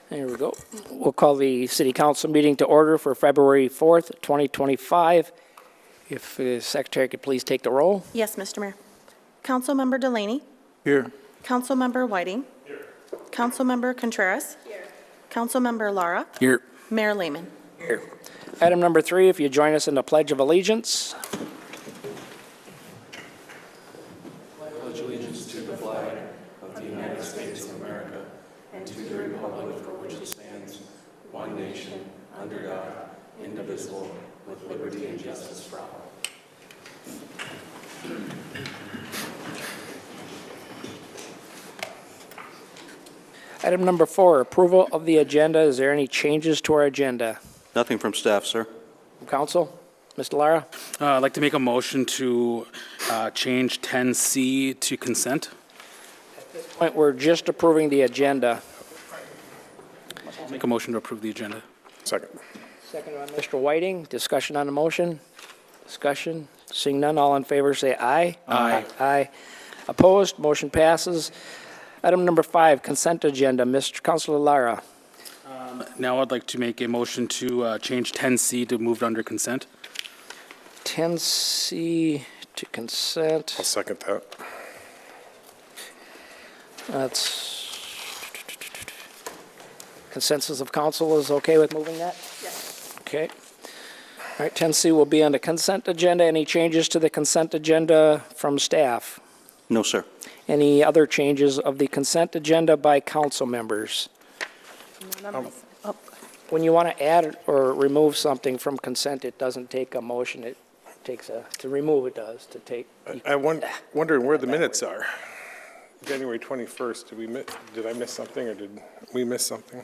There we go. We'll call the City Council meeting to order for February 4th, 2025. If the Secretary could please take the roll. Yes, Mr. Mayor. Councilmember Delaney. Here. Councilmember Whiting. Here. Councilmember Contreras. Here. Councilmember Lara. Here. Mayor Lehman. Here. Item number 3, if you join us in the Pledge of Allegiance. Pledge allegiance to the flag of the United States of America and to the republic for which it stands, one nation, under God, indivisible, with liberty and justice for all. Item number 4, approval of the agenda. Is there any changes to our agenda? Nothing from staff, sir. From Council? Mr. Lara? I'd like to make a motion to change 10C to consent. Point, we're just approving the agenda. I'll make a motion to approve the agenda. Second. Second by Mr. Whiting. Discussion on the motion? Discussion? Seeing none, all in favor say aye. Aye. Aye. Opposed? Motion passes. Item number 5, consent agenda. Mr. Councilor Lara. Now I'd like to make a motion to change 10C to moved under consent. 10C to consent. I'll second that. That's consensus of council is okay with moving that? Yes. Okay. All right, 10C will be on the consent agenda. Any changes to the consent agenda from staff? No, sir. Any other changes of the consent agenda by council members? When you want to add or remove something from consent, it doesn't take a motion. It takes to remove it does, to take. I'm wondering where the minutes are. January 21st, did I miss something or did we miss something?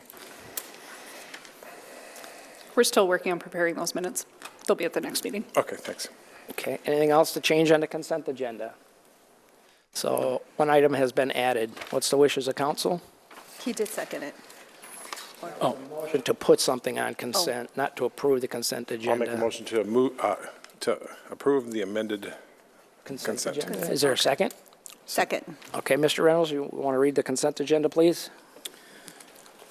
We're still working on preparing those minutes. They'll be at the next meeting. Okay, thanks. Okay, anything else to change on the consent agenda? So one item has been added. What's the wishes of council? He did second it. Motion to put something on consent, not to approve the consent agenda. I'll make a motion to approve the amended consent. agenda. Is there a second? Second. Okay, Mr. Reynolds, you want to read the consent agenda, please?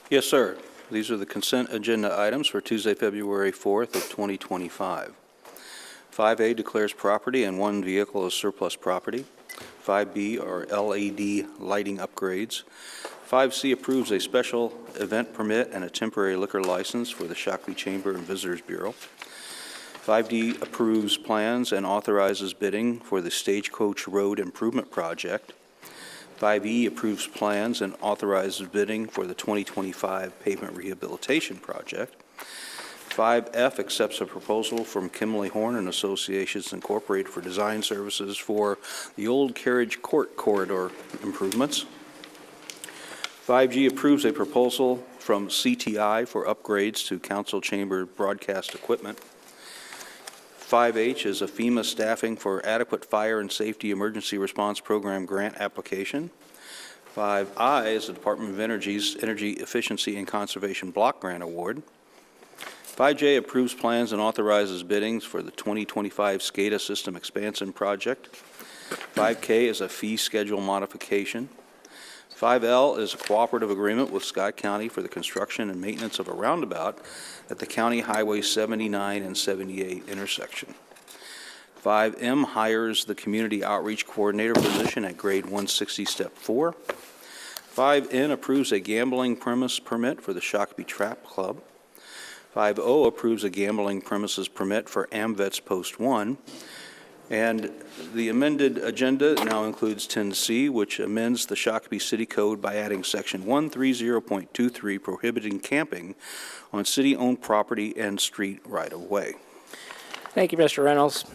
Yes, sir. These are the consent agenda items for Tuesday, February 4th of 2025. 5A declares property and one vehicle as surplus property. 5B are LED lighting upgrades. 5C approves a special event permit and a temporary liquor license for the Shakopee Chamber and Visitors Bureau. 5D approves plans and authorizes bidding for the Stagecoach Road Improvement Project. 5E approves plans and authorizes bidding for the 2025 Pavement Rehabilitation Project. 5F accepts a proposal from Kimley Horn and Associations Incorporated for design services for the Old Carriage Court corridor improvements. 5G approves a proposal from CTI for upgrades to council chamber broadcast equipment. 5H is a FEMA staffing for adequate fire and safety emergency response program grant application. 5I is the Department of Energy's Energy Efficiency and Conservation Block Grant Award. 5J approves plans and authorizes biddings for the 2025 SCADA System Expansion Project. 5K is a fee schedule modification. 5L is a cooperative agreement with Scott County for the construction and maintenance of a roundabout at the County Highway 79 and 78 intersection. 5M hires the Community Outreach Coordinator position at grade 160, step 4. 5N approves a gambling premise permit for the Shakopee Trap Club. 5O approves a gambling premises permit for AMVETS Post 1. And the amended agenda now includes 10C, which amends the Shakopee City Code by adding Section 130.23 prohibiting camping on city-owned property and street right-of-way. Thank you, Mr. Reynolds.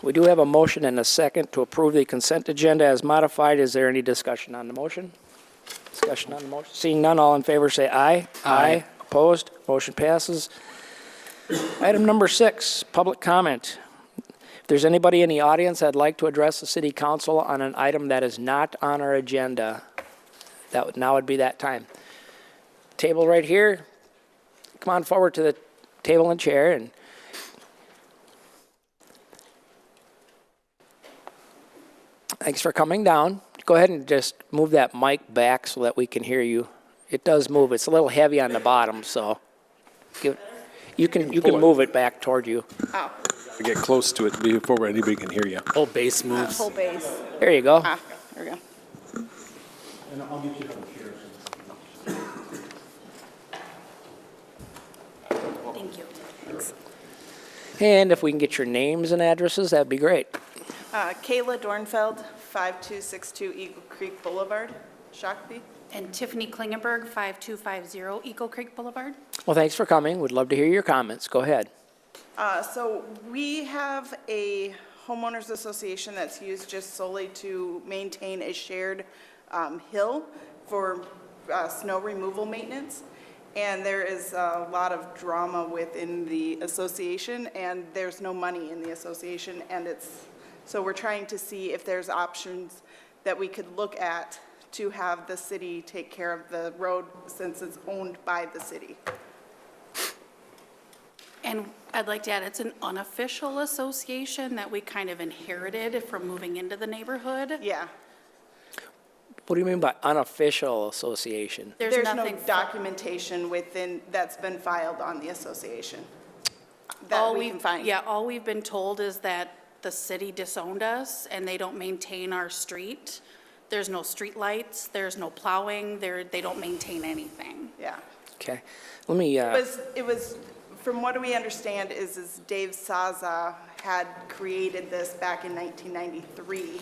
We do have a motion and a second to approve the consent agenda as modified. Is there any discussion on the motion? Discussion on the motion. Seeing none, all in favor say aye. Aye. Opposed? Motion passes. Item number 6, public comment. If there's anybody in the audience that'd like to address the city council on an item that is not on our agenda, now would be that time. Table right here. Come on forward to the table and chair. And thanks for coming down. Go ahead and just move that mic back so that we can hear you It does move. It's a little heavy on the bottom, so you can move it back toward you. Oh, To get close to it before anybody can hear you. Whole base moves. full base. There you go. Ah, there we go. Thank you. And if we can get your names and addresses, that'd be great. Kayla Dornfeld, 5262 Eagle Creek Boulevard, Shakopee. And Tiffany Klingenberg, 5250 Eagle Creek Boulevard. Well, thanks for coming. We'd love to hear your comments. Go ahead. So we have a homeowners association that's used just solely to maintain a shared hill for snow removal maintenance. And there is a lot of drama within the association, and there's no money in the association, and so we're trying to see if there's options that we could look at to have the city take care of the road since it's owned by the city. And I'd like to add, it's an unofficial association that we kind of inherited from moving into the neighborhood. Yeah. What do you mean by unofficial association? There's no nothing. documentation that's been filed on the association All that we can find. Yeah, all we've been told is that the city disowned us and they don't maintain our street. There's no street lights, there's no plowing, they don't maintain anything. Yeah. Okay. Let me, It was, from what we understand is Dave Saza had created this back in 1993.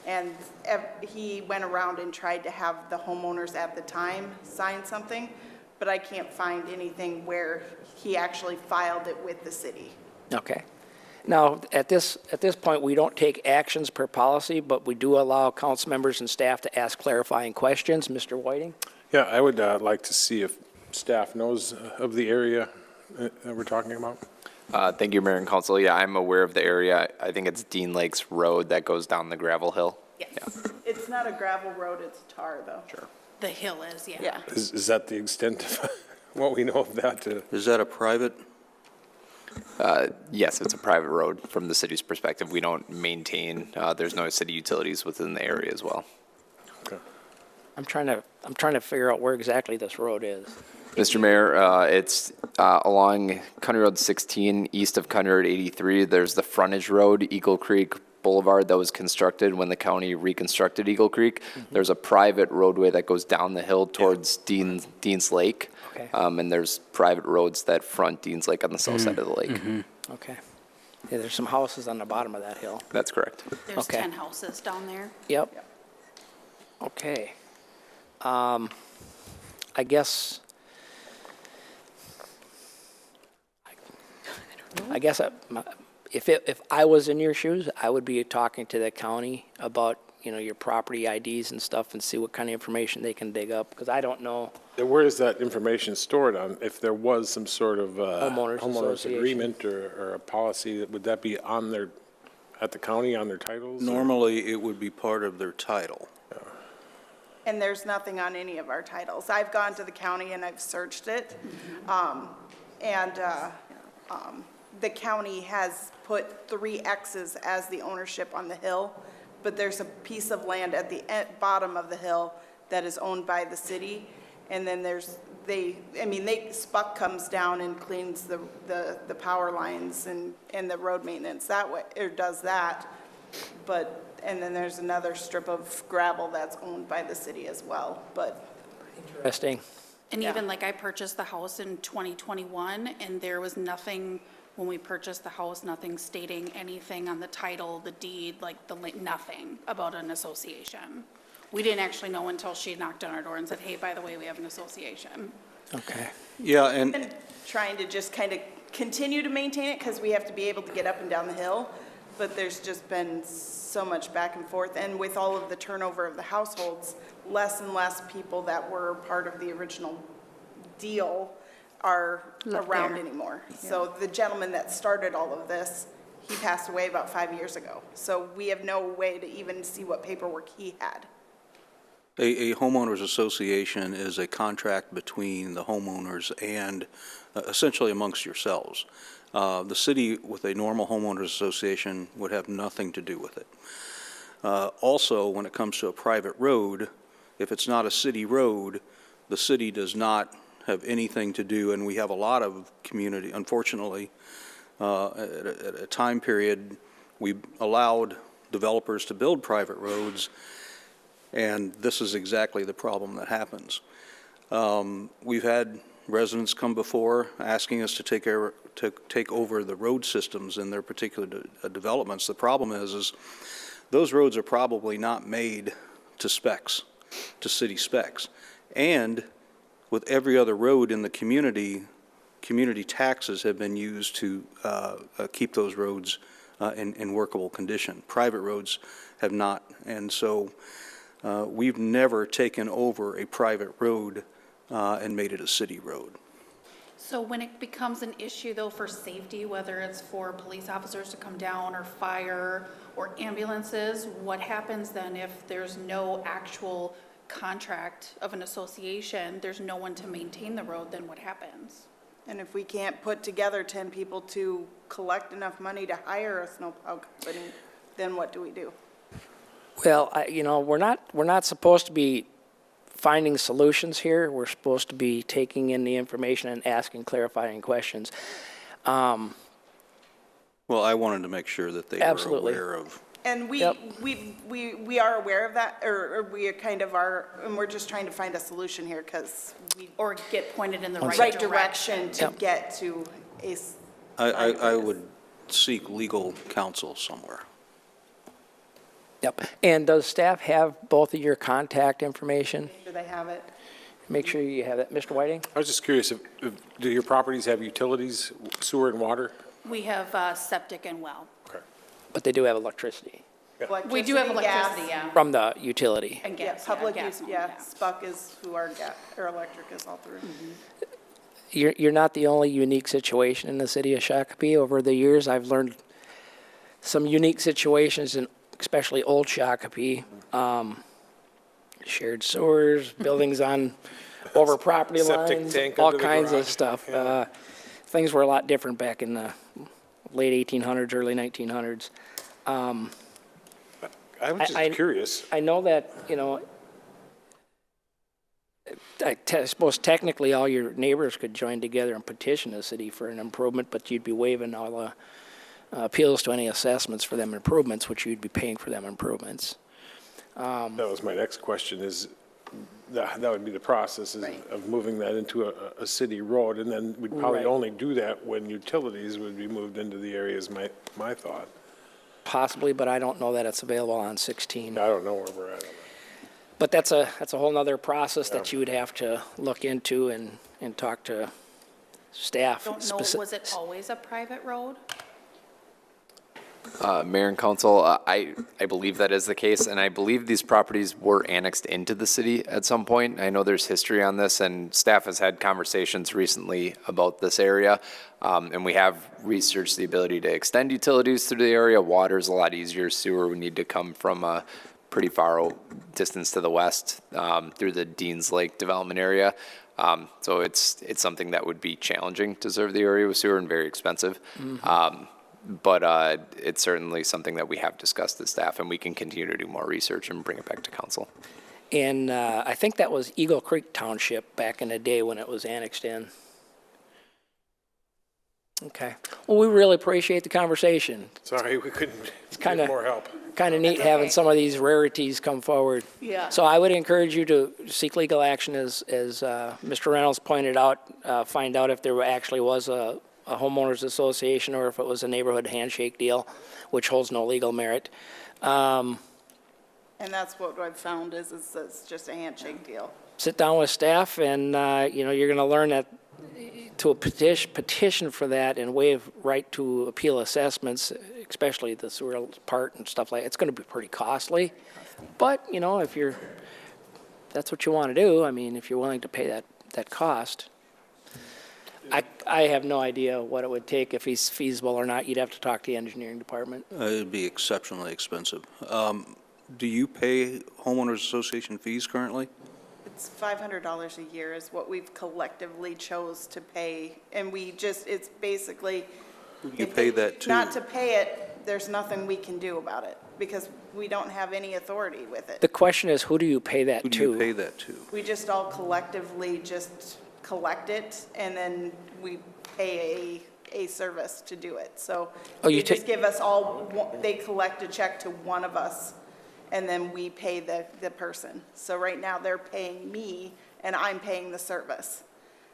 And he went around and tried to have the homeowners at the time sign something, but I can't find anything where he actually filed it with the city. okay. Now, at this point, we don't take actions per policy, but we do allow council members and staff to ask clarifying questions. Mr. Whiting? Yeah, I would like to see if staff knows of the area that we're talking about. Thank you, Mayor and Council. Yeah, I'm aware of the area. I think it's Dean Lakes Road that goes down the gravel hill. Yes. It's not a gravel road, it's tar, though. Sure. The hill is, yeah. Yeah. Is that the extent of what we know of that? Is that a private? Yes, it's a private road from the city's perspective. We don't maintain, there's no city utilities within the area as well. Okay. I'm trying to figure out where exactly this road is. Mr. Mayor, it's along County Road 16, east of County Road 83. There's the frontage road, Eagle Creek Boulevard, that was constructed when the county reconstructed Eagle Creek. There's a private roadway that goes down the hill towards Dean's Lake. Okay. And there's private roads that front Dean's Lake on the south side of the lake. Okay. Yeah, there's some houses on the bottom of that hill. That's correct. There's Okay. 10 houses down there. Yep. Okay. I guess if I was in your shoes, I would be talking to the county about, your property IDs and stuff and see what kind of information they can dig up, because I don't know. Where is that information stored on? If there was some sort of Homeowners association. agreement or a policy, would that be on at the county, on their titles? Normally, it would be part of their title. And there's nothing on any of our titles. I've gone to the county and I've searched it. The county has put 3 X's as the ownership on the hill, but there's a piece of land at the bottom of the hill that is owned by the city. And then Spuck comes down and cleans the power lines and the road maintenance that way, or does that. And then there's another strip of gravel that's owned by the city as well, but. Interesting. And Yeah. even like I purchased the house in 2021, and there was nothing, when we purchased the house, nothing stating anything on the title, the deed, nothing about an association. We didn't actually know until she knocked on our door and said, hey, by the way, we have an association. Okay. Yeah, and And trying to just kind of continue to maintain it because we have to be able to get up and down the hill. But there's just been so much back and forth. And with all of the turnover of the households, less and less people that were part of the original deal are Not around there. anymore. So the gentleman that started all of this, he passed away about 5 years ago. So we have no way to even see what paperwork he had. a homeowners association is a contract between the homeowners and essentially amongst yourselves. The city, with a normal homeowners association, would have nothing to do with it. Also, when it comes to a private road, if it's not a city road, the city does not have anything to do, and we have a lot of community, unfortunately, at a time period, we allowed developers to build private roads, and this is exactly the problem that happens. We've had residents come before asking us to take over the road systems in their particular developments. The problem is those roads are probably not made to specs, to city specs. And with every other road in the community, community taxes have been used to keep those roads in workable condition. Private roads have not. And so we've never taken over a private road and made it a city road. So when it becomes an issue though for safety, whether it's for police officers to come down or fire or ambulances, what happens then if there's no actual contract of an association, there's no one to maintain the road, then what happens? And if we can't put together 10 people to collect enough money to hire a snowplow company, then what do we do? Well, we're not supposed to be finding solutions here. We're supposed to be taking in the information and asking clarifying questions. Well, I wanted to make sure that they Absolutely. were aware of. And we are aware of that, or we kind of are, and we're just trying to find a solution here because we Or get pointed in the right direction to Yep. get to a. I would seek legal counsel somewhere. Yep. And does staff have both of your contact information? Do they have it? Make sure you have that. Mr. Whiting? I was just curious, do your properties have utilities, sewer and water? We have septic and well. Okay. But they do have electricity We do have gas. electricity, yeah, from the utility. and Yeah, gas. public gas use, and all yeah. that. Spuck is who our electric is all through. You're not the only unique situation in the city of Shakopee. Over the years, I've learned some unique situations in especially old Shakopee. Shared sewers, buildings on over property Septic lines, tank all under the kinds of garage. stuff. Yeah. Things were a lot different back in the late 1800s, early 1900s. I was just I- curious. I know that, I suppose technically all your neighbors could join together and petition the city for an improvement, but you'd be waiving all the appeals to any assessments for them improvements, which you'd be paying for them improvements. That was my next question, is that would be the process Right. of moving that into a city road, and then we'd probably Right. only do that when utilities would be moved into the areas, my thought. Possibly, but I don't know that it's available on 16. I don't know where we're at on that. But that's a whole nother process that you would have to look into and talk to staff. Don't know, was it always a private road? Mayor and council, I believe that is the case, and I believe these properties were annexed into the city at some point. I know there's history on this, and staff has had conversations recently about this area, and we have researched the ability to extend utilities through the area. Water's a lot easier. Sewer would need to come from a pretty far distance to the west through the Deans Lake development area. So it's something that would be challenging to serve the area with sewer and very expensive. But it's certainly something that we have discussed as staff, and we can continue to do more research and bring it back to council. And I think that was Eagle Creek Township back in the day when it was annexed in. Okay. Well, we really appreciate the conversation. Sorry, we couldn't kinda- get more help. Kind of neat having some of these rarities come forward. Yeah. So I would encourage you to seek legal action, as Mr. Reynolds pointed out, find out if there actually was a homeowners association or if it was a neighborhood handshake deal, which holds no legal merit. And that's what I've found is it's just a handshake deal. Sit down with staff and, you're going to learn that to petition for that and waive right to appeal assessments, especially the sewer part and stuff like, it's going to be pretty costly. But, if that's what you want to do, I mean, if you're willing to pay that cost. I have no idea what it would take, if he's feasible or not. You'd have to talk to the engineering department. It'd be exceptionally expensive. Do you pay homeowners association fees currently? It's $500 a year is what we've collectively chose to pay, and it's basically. You if pay they- that to? Not to pay it, there's nothing we can do about it. because we don't have any authority with it. The question is, who do you pay that Who to? do you pay that to? We just all collectively just collect it, and then we pay a service to do it. So Oh, you they just ta- give us all, they collect a check to one of us, and then we pay the person. So right now, they're paying me, and I'm paying the service.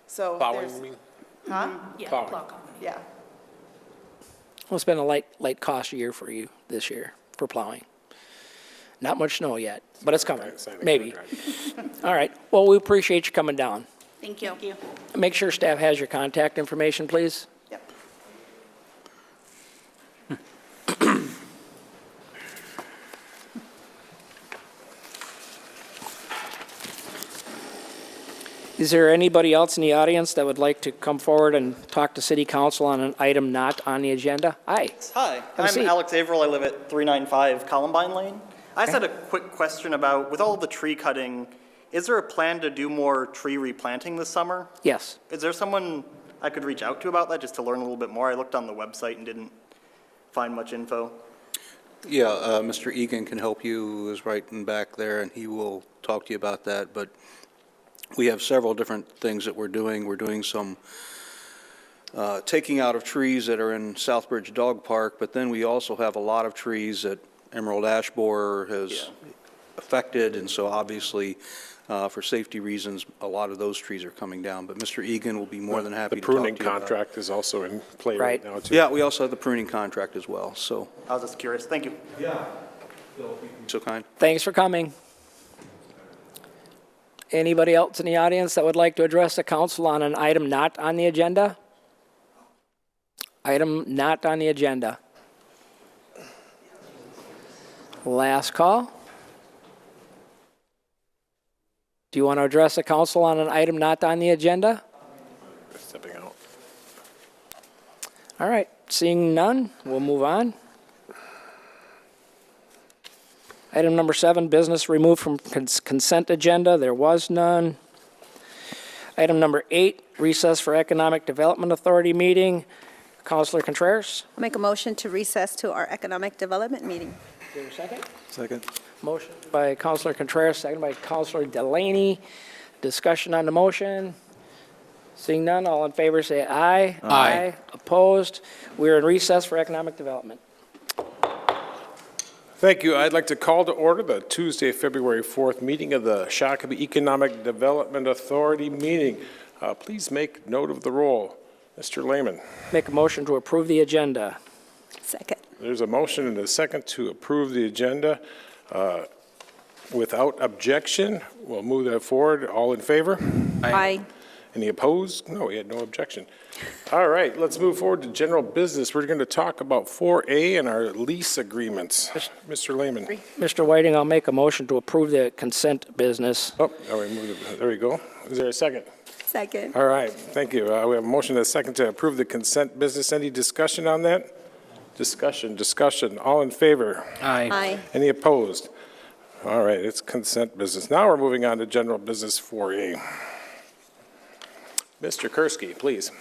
So Plowing, there's, you mean? huh? Yeah, Plowing. plow company. Yeah. Well, it's been a light cost year for you this year for plowing. Not much snow yet, but it's coming, Sign a maybe. contract. All right, well, we appreciate you coming down. Thank you. Thank you. Make sure staff has your contact information, please. Yep. Is there anybody else in the audience that would like to come forward and talk to city council on an item not on the agenda? Hi. Hi, a I'm seat. Alex Averill. I live at 395 Columbine Lane. I just had a quick question about, with all the tree cutting, is there a plan to do more tree replanting this summer? Yes. Is there someone I could reach out to about that, just to learn a little bit more? I looked on the website and didn't find much info. Yeah, Mr. Egan can help you, who is right in back there, and he will talk to you about that. But we have several different things that we're doing. We're doing some taking out of trees that are in Southbridge Dog Park, but then we also have a lot of trees that Emerald Ash Borer has affected, and so obviously, for safety reasons, a lot of those trees are coming down. But Mr. Egan will be more than happy The to talk to you pruning about it. contract is also in play Right. right now, too. Yeah, we also have the pruning contract as well, so, I was just curious. Thank you. so kind. Thanks for coming. Anybody else in the audience that would like to address the council on an item not on the agenda? Item not on the agenda. Last call. Do you want to address the council on an item not on the agenda? Stepping out. All right, seeing none, we'll move on. Item number 7, business removed from consent agenda. There was none. Item number 8, recess for Economic Development Authority meeting. Councilor Contreras. I'll make a motion to recess to our economic development meeting. Is there a second? Second. Motion by Councilor Contreras, second by Councilor Delaney. Discussion on the motion. Seeing none, all in favor say aye. Aye. Opposed? We're in recess for Economic Development. Thank you. I'd like to call to order the Tuesday, February 4th meeting of the Shakopee Economic Development Authority meeting. Please make note of the roll. Mr. Lehman. Make a motion to approve the agenda. Second. There's a motion and a second to approve the agenda. Without objection, we'll move that forward. All in favor? Aye. Any opposed? No, we had no objection. All right, let's move forward to general business. We're going to talk about 4A and our lease agreements. Mr. Lehman. Mr. Whiting, I'll make a motion to approve the consent business. Oh, now we moved it. There we go. Is there a second? Second. All right, thank you. We have a motion and a second to approve the consent business. Any discussion on that? Discussion. All in favor? Aye. Any opposed? All right, it's consent business. Now we're moving on to general business 4A. Mr. Kursky, please.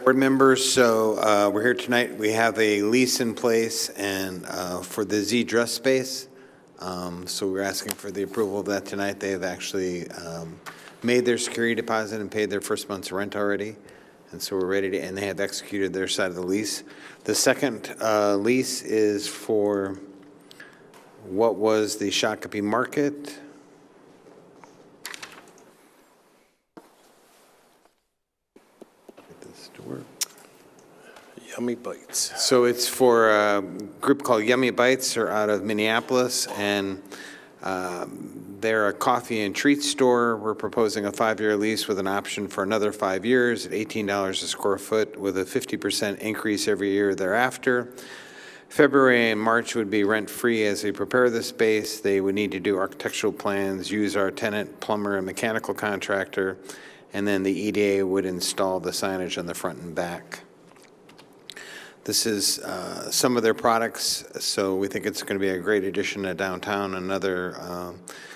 Board members, so we're here tonight. We have a lease in place and for the Z dress space. So we're asking for the approval of that tonight. They have actually made their security deposit and paid their first month's rent already. And so we're ready to, and they have executed their side of the lease. The second lease is for what was the Shakopee Market. Get this to work. Yummy Bites. So it's for a group called Yummy Bites. They're out of Minneapolis, and they're a coffee and treat store. We're proposing a 5-year lease with an option for another 5 years at $18 a square foot with a 50% increase every year thereafter. February and March would be rent-free as they prepare the space. They would need to do architectural plans, use our tenant, plumber, and mechanical contractor, and then the EDA would install the signage on the front and back. This is some of their products, so we think it's going to be a great addition to downtown, another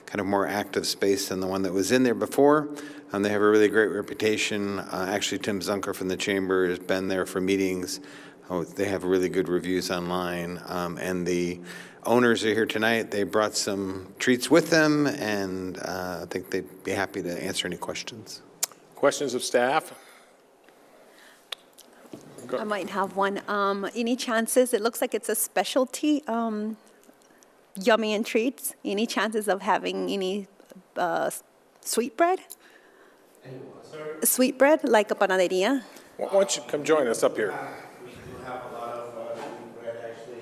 kind of more active space than the one that was in there before. They have a really great reputation. Actually, Tim Zunker from the Chamber has been there for meetings. They have really good reviews online. And the owners are here tonight. They brought some treats with them, and I think they'd be happy to answer any questions. Questions of staff? I might have one. Any chances, it looks like it's a specialty, Yummy and Treats. Any chances of having any sweetbread? Sweetbread, like a panaderia? Why don't you come join us up here? We do have a lot of wheat bread, actually.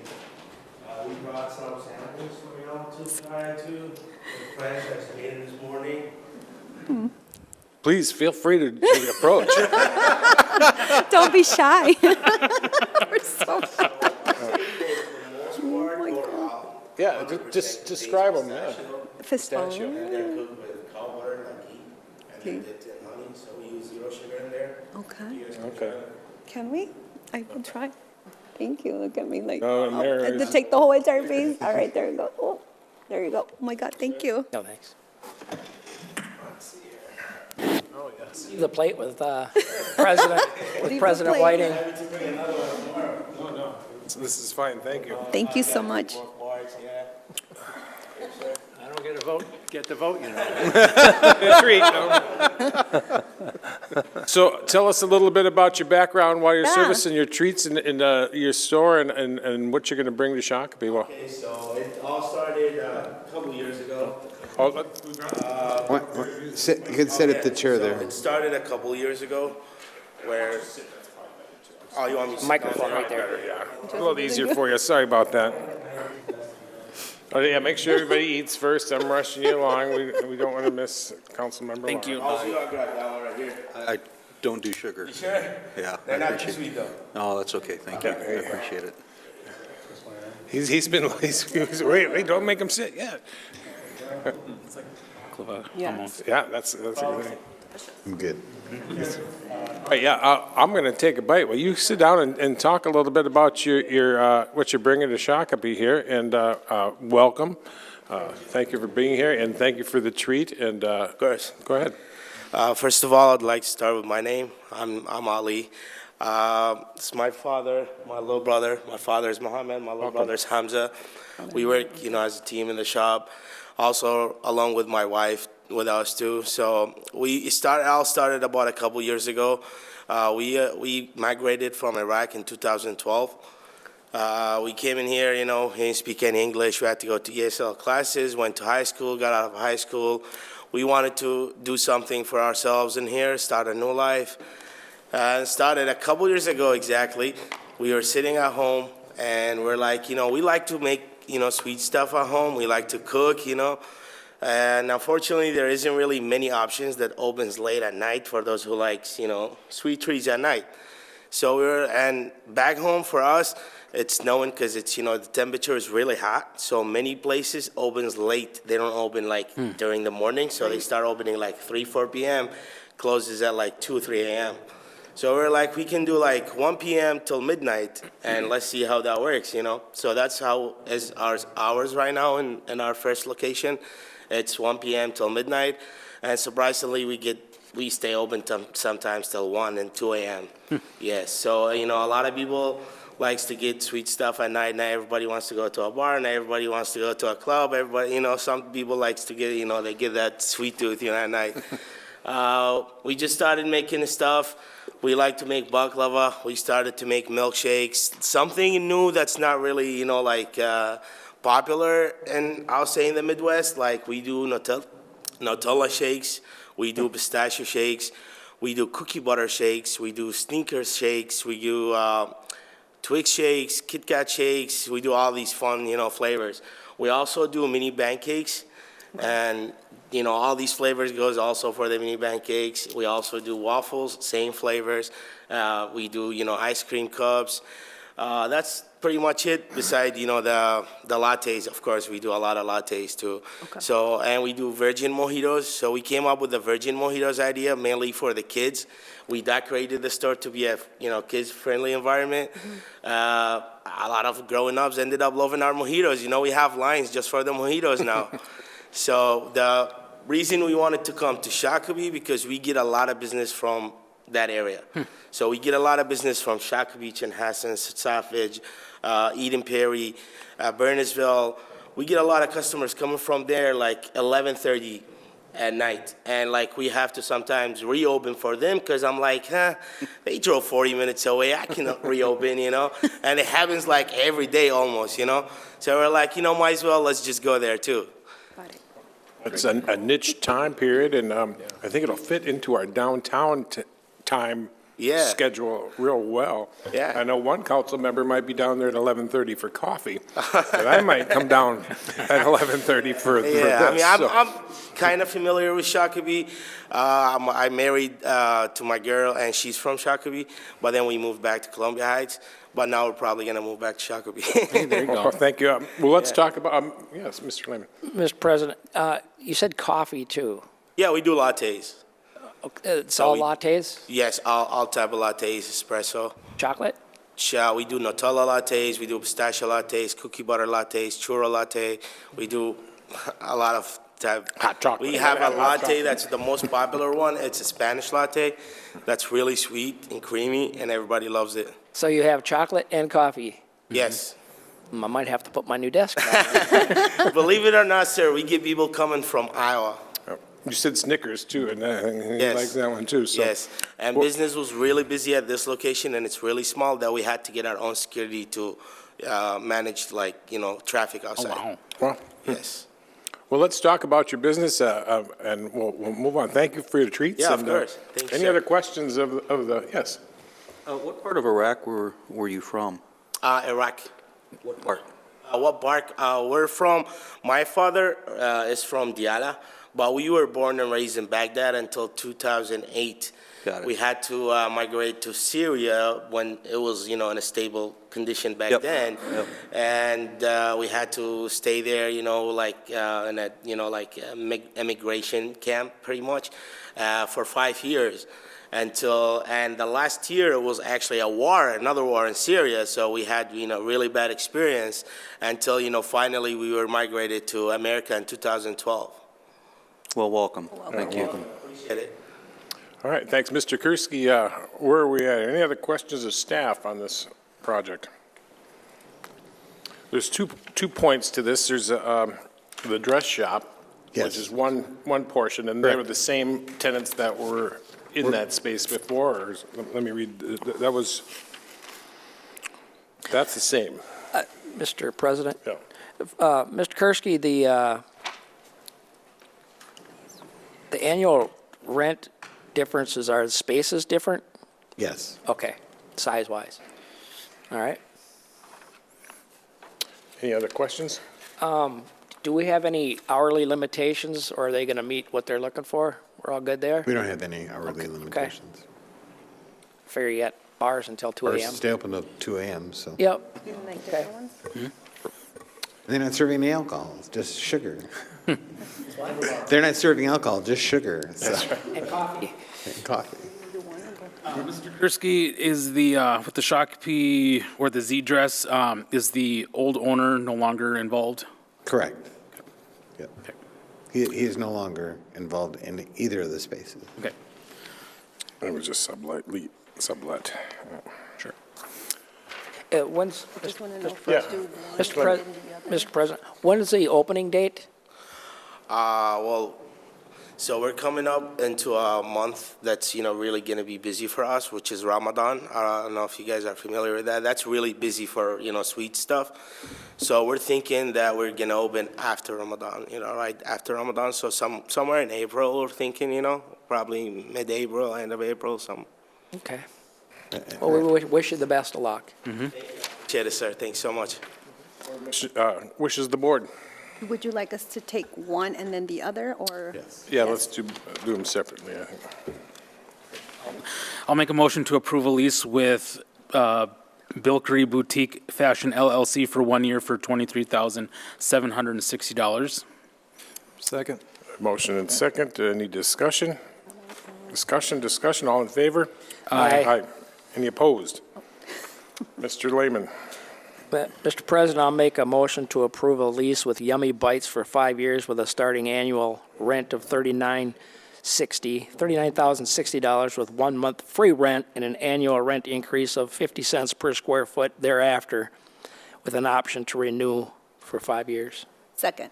We brought some samples for y'all to try to. Fresh, I made it this morning. Please feel free to approach. Don't be shy. We're so shy. Oh my God. Yeah, just describe them, yeah. Pistachio. And they're cooked with cow butter and ghee. And then dipped in honey, so we use 0 sugar in there. Okay. You guys can Okay. try it. Can we? I will try. Thank you. Look at me like, No, and there to is- take the whole entire piece. All right, there you go. Oh, there you go. Oh my God, thank you. No, thanks. Oh, yes. Leave the plate with President, Leave the President plate. Whiting. No, no, this is fine, thank you. Thank you so much. Pork parts, yeah. I don't get to vote, you know. Treat, no? So tell us a little bit about your background, why you're Yeah. servicing your treats in your store and what you're going to bring to Shakopee. Well, Okay, so it all started a couple years ago. oh, You can sit at the chair So there. it started a couple years ago where, oh, you want me to sit down Microphone there? right there. a little easier for you, sorry about that. Oh, yeah, make sure everybody eats first, I'm rushing you along, we don't want to miss Councilmember Thank you. Also, you gotta grab that one right here. I don't do sugar. You sure? Yeah. I They're not too appreciate- sweet though. Oh, that's okay, thank you. I appreciate it. He's been, wait, don't make him sit yet. Yeah, that's a good thing. I'm good. Right, yeah, I'm going to take a bite. Well, you sit down and talk a little bit about your what you're bringing to Shakopee here, and welcome. Thank you for being here, and thank you for the treat. And Of course. go ahead. First of all, I'd like to start with my name. I'm Ali. It's my father, my little brother. My father is Mohammed. My little brother is Hamza. We work, as a team in the shop. Also, along with my wife, with us too. So all started about a couple years ago. We migrated from Iraq in 2012. We came in here, he didn't speak any English. We had to go to ESL classes, went to high school, got out of high school. We wanted to do something for ourselves in here, start a new life. Started a couple years ago exactly. We were sitting at home and we're like, we like to make, sweet stuff at home. We like to cook, And unfortunately, there isn't really many options that opens late at night for those who like, sweet treats at night. So and back home for us, it's snowing because it's, the temperature is really hot. So many places opens late. They don't open like during the morning. So they start opening like 3, 4 p.m., closes at like 2, 3 a.m. So we're like, we can do like 1 p.m. till midnight, and let's see how that works, So that's how is our hours right now in our first location. It's 1 p.m. till midnight, and surprisingly, we stay open sometimes till 1 and 2 a.m. Yes, so a lot of people likes to get sweet stuff at night. Not everybody wants to go to a bar. Not everybody wants to go to a club. Everybody, some people likes to get, they get that sweet tooth, at night. We just started making stuff. We like to make baklava. We started to make milkshakes. Something new that's not really, popular, and I'll say in the Midwest, like we do Nutella shakes, we do pistachio shakes, we do cookie butter shakes, we do Snickers shakes, we do Twix shakes, Kit Kat shakes, we do all these fun, flavors. We also do mini pancakes, and all these flavors goes also for the mini pancakes. We also do waffles, same flavors. We do, ice cream cups. That's pretty much it. Besides, the lattes, of course, we do a lot of lattes too. Okay. So, and we do virgin mojitos. So we came up with the virgin mojitos idea mainly for the kids. We decorated the store to be a, kids-friendly environment. A lot of growing-ups ended up loving our mojitos. We have lines just for the mojitos now. So the reason we wanted to come to Shakopee because we get a lot of business from that area. So we get a lot of business from Shakopee, Chanhassen, Sausage, Eden Prairie, Burnesville. We get a lot of customers coming from there like 11:30 at night. And like we have to sometimes reopen for them because I'm like, they drove 40 minutes away. I cannot reopen, you know? And it happens like every day almost, you know? So we're like, you know, might as well, let's just go there too. It's a niche time period, and I think it'll fit into our downtown time Yeah. schedule real well. Yeah. I know one council member might be down there at 11:30 for coffee, and I might come down at 11:30 for this. Yeah, I mean, so- I'm kind of familiar with Shakopee. I married to my girl, and she's from Shakopee, but then we moved back to Columbia Heights. But now we're probably going to move back to Shakopee. There you Oh, go. thank you. Well, let's talk about, yes, Mr. Lehman. Mr. President, you said coffee too. Yeah, we do lattes. It's all lattes? Yes, all type of lattes, espresso. Chocolate? We do Nutella lattes, we do pistachio lattes, cookie butter lattes, churro latte. We do a lot of type. Hot chocolate. We have a Hot latte chocolate. that's the most popular one. It's a Spanish latte that's really sweet and creamy, and everybody loves it. So you have chocolate and coffee. Yes. I might have to put my new desk down. Believe it or not, sir, we get people coming from Iowa. You said Snickers too, and he Yes. likes that one too, so. Yes, and business was really busy at this location, and it's really small that we had to get our own security to manage, like, you know, traffic outside. Wow. Well, Yes. well, let's talk about your business, and we'll move on. Thank you for your treats. Yeah, of and, course. Thank you, Any sir. other questions of the, yes? What part of Iraq were you from? Iraq. What part? What bark? We're from, my father is from Diyala, but we were born and raised in Baghdad until 2008. Got it. We had to migrate to Syria when it was, you know, in a stable condition back Yep. then. Yep. And we had to stay there, you know, like in a, you know, like immigration camp pretty much for 5 years. And the last year was actually another war in Syria, so we had, you know, really bad experience until, you know, finally we were migrated to America in 2012. Well, welcome. Thank you. Appreciate it. All right, thanks, Mr. Kursky. Where are we at? Any other questions of staff on this project? There's two points to this. There's the dress shop, Yes. which is one portion, and they were the same tenants that were in that space before. Or let me read. That's the same. Mr. President? Yeah. Mr. Kursky, the annual rent differences, are the spaces different? Yes. Okay, size-wise. All right. Any other questions? Do we have any hourly limitations, or are they going to meet what they're looking for? We're all good there? We don't have any hourly limitations. Figure you got bars until 2 Or a.m. stay open till 2 a.m., so. Yep. Okay. They're not serving any alcohol, it's just sugar. They're not serving alcohol, just sugar. So. And coffee. And coffee. Mr. Kursky, is the, with the Shakopee or the Z-Dress, is the old owner no longer involved? Correct. Yep. He is no longer involved in either of the spaces. Okay. It was just sublet. Sure. When's, Just want to know Yeah. first do one Mr. and Pres- then the other. Mr. President, when is the opening date? Well, so we're coming up into a month that's, you know, really going to be busy for us, which is Ramadan. I don't know if you guys are familiar with that. That's really busy for, you know, sweet stuff. So we're thinking that we're going to open after Ramadan, you know, right after Ramadan. So somewhere in April, we're thinking, you know, probably mid-April, end of April, some. Okay. Well, we wish you the best of luck. Appreciate it, sir. Thanks so much. Wishes the board. Would you like us to take one and then the other, or? Yes. Yeah, let's do them separately, I think. I'll make a motion to approve a lease with Bilkery Boutique Fashion LLC for 1 year for $23,760. Second. Motion and second. Any discussion? Discussion. All in favor? Aye. Any opposed? Mr. Lehman. Mr. President, I'll make a motion to approve a lease with Yummy Bites for 5 years with a starting annual rent of $39,060 with 1 month free rent and an annual rent increase of 50 cents per square foot thereafter, with an option to renew for 5 years. Second.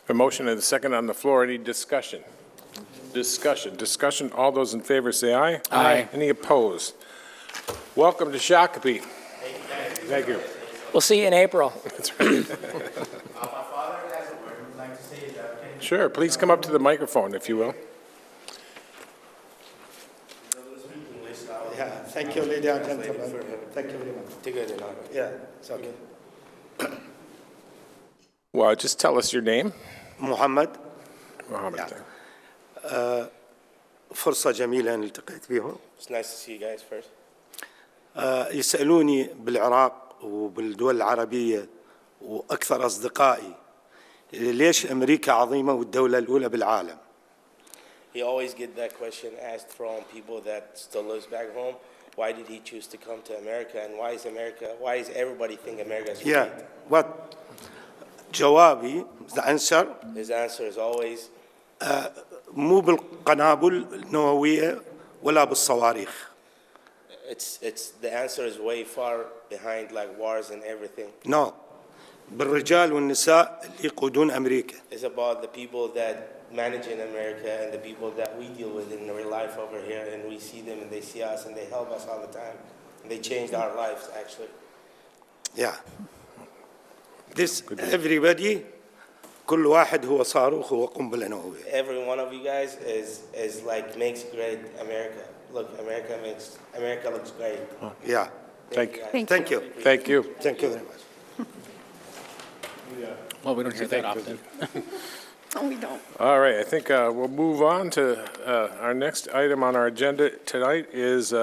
A motion and a second on the floor. Any discussion? Discussion. All those in favor say aye. Aye. Any opposed? Welcome to Shakopee. Thank you. We'll see you in April. That's right. Sure, please come up to the microphone, if you will. Yeah, thank you, ladies and gentlemen. Thank you very much. Yeah, it's okay. Well, just tell us your name. محمد. Mohammed. فرصة جميلة أن التقيت بهم. It's nice to see you guys first. يسألوني بالعراق وبالدول العربية وأكثر أصدقائي ليش أمريكا عظيمة والدولة الأولى بالعالم؟ He always get that question asked from people that still lives back home. Why did he choose to come to America, and why is everybody think America is great? Yeah, what جوابي the answer His answer is always, مو بالقنابل النووية ولا بالصواريخ. it's the answer is way far behind like wars and everything. No, بالرجال والنساء اللي يقودون أمريكا. It's about the people that manage in America and the people that we deal with in real life over here, and we see them and they see us and they help us all the time. And they changed our lives, actually. Yeah. This everybody كل واحد هو صاروخ هو قنبلة نووية. Every one of you guys is like makes great America. Look, America looks great. Yeah. Thank you. Thank Thank you. Thank you. Thank you very much. Well, we don't hear that often. No, we don't. All right, I think we'll move on to our next item on our agenda tonight is